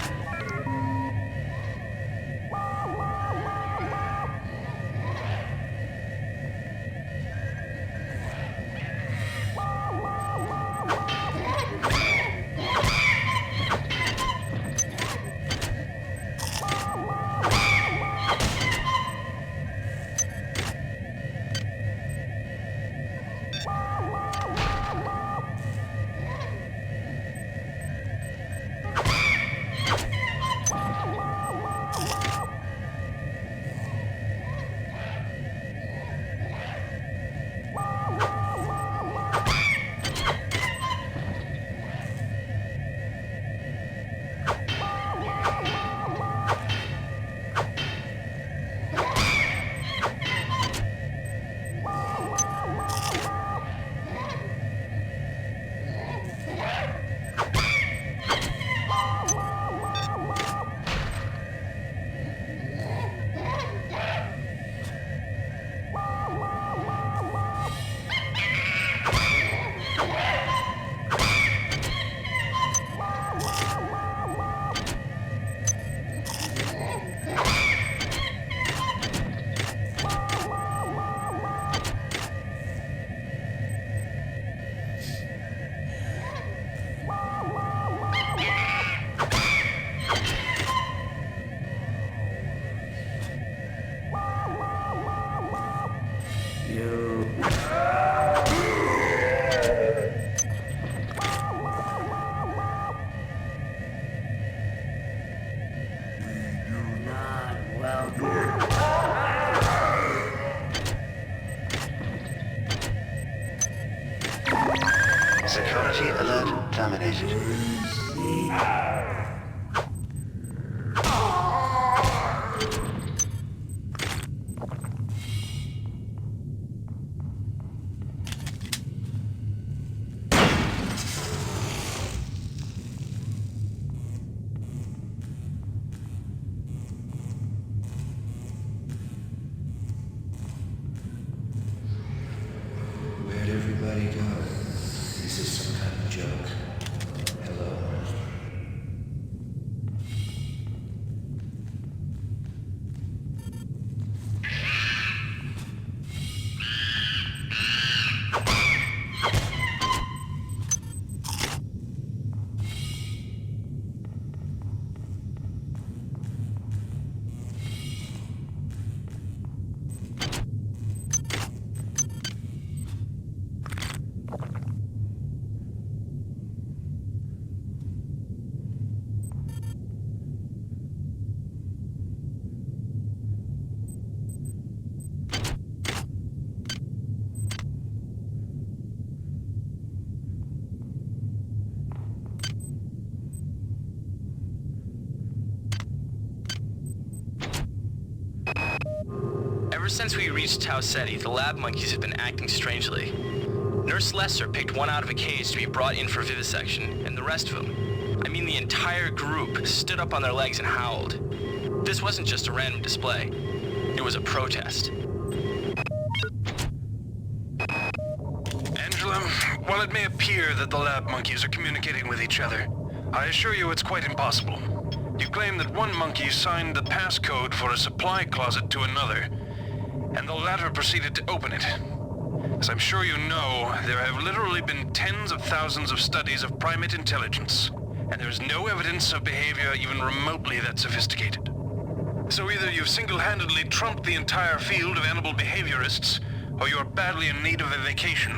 Security alert terminated. Where'd everybody There you go. This is some kind of joke. Hello. Ever since we reached Tau Ceti, the lab monkeys have been acting strangely. Nurse Lester picked one out of a cage to be brought in for vivisection, and the rest of them, I mean the entire group, stood up on their legs and howled. This wasn't just a random display. It was a protest. Angela, while it may appear that the lab monkeys are communicating with each other, I assure you it's quite impossible. You claim that one monkey signed the passcode for a supply closet to another, and the latter proceeded to open it. As I'm sure you know, there have literally been tens of thousands of studies of primate intelligence, and there is no evidence of behavior even remotely that sophisticated. So either you've single-handedly trumped the entire field of animal behaviorists, or you're badly in need of a vacation.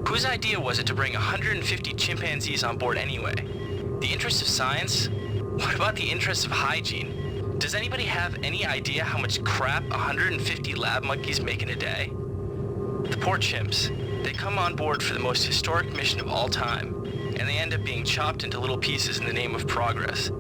Whose idea was it to bring 150 chimpanzees on board anyway? The interests of science? What about the interests of hygiene? Does anybody have any idea how much crap 150 lab monkeys make in a day? The poor chimps. They come on board for the most historic mission of all time, and they end up being chopped into little pieces in the name of progress.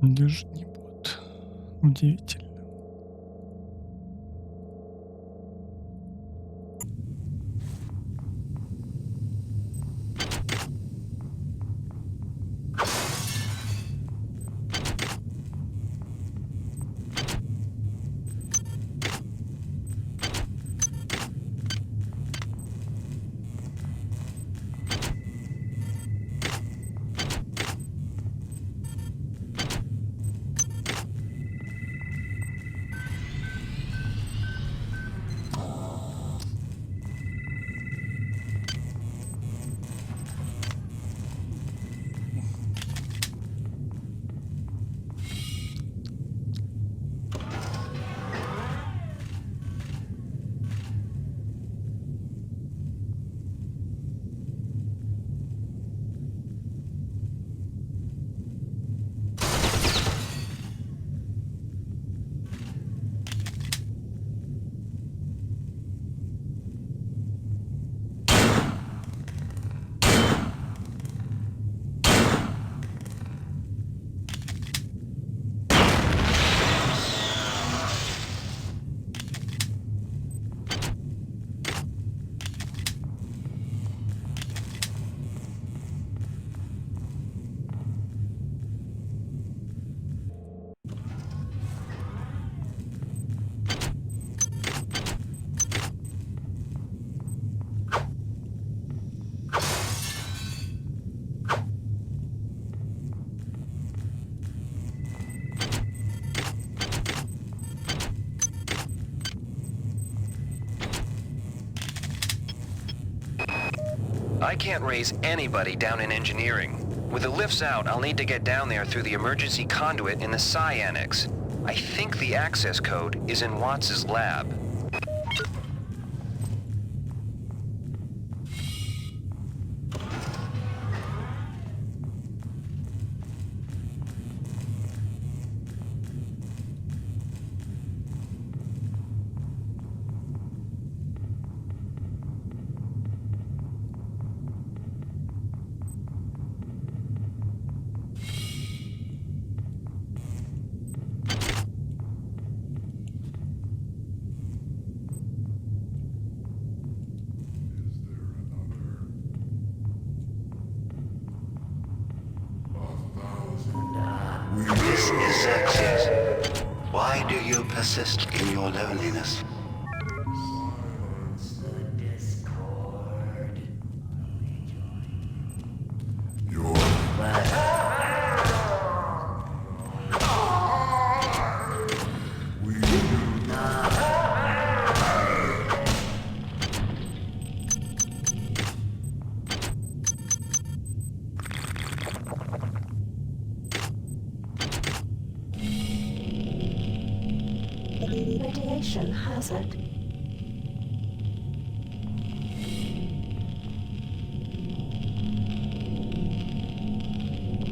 Даже не бот. Удивительно. I can't raise anybody down in engineering. With the lifts out, I'll need to get down there through the emergency conduit in the Psi Annex. I think the access code is in Watts' lab. This is Xerxes. Why do you persist in your loneliness? Radiation hazard.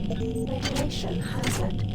Radiation hazard.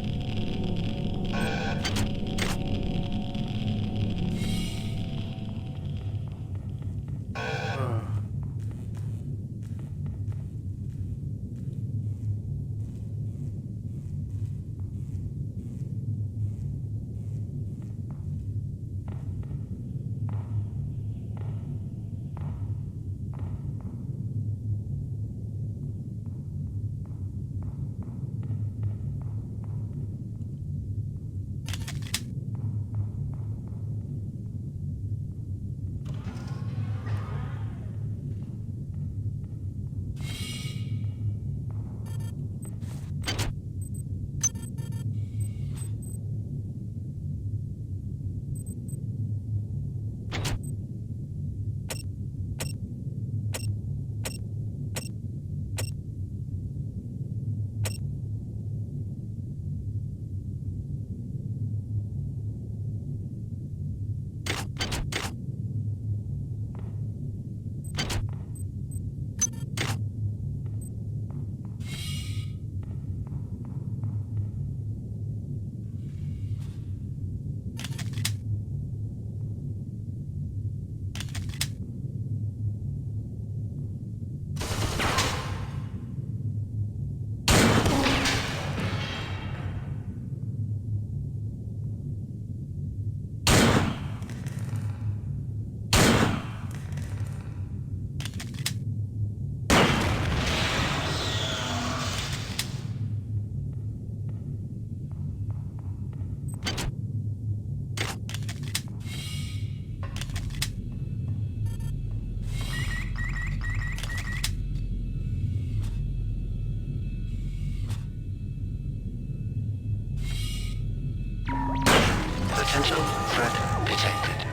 Potential threat detected.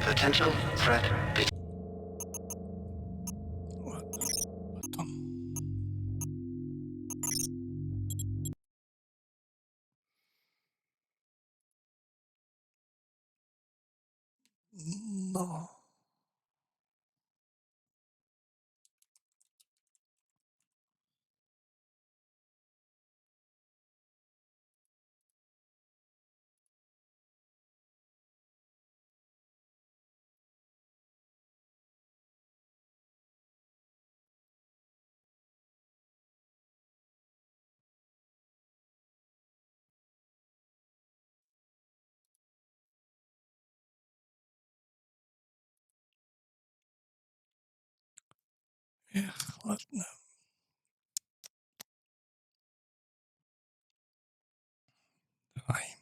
Potential threat detected. No. Yeah, what now? I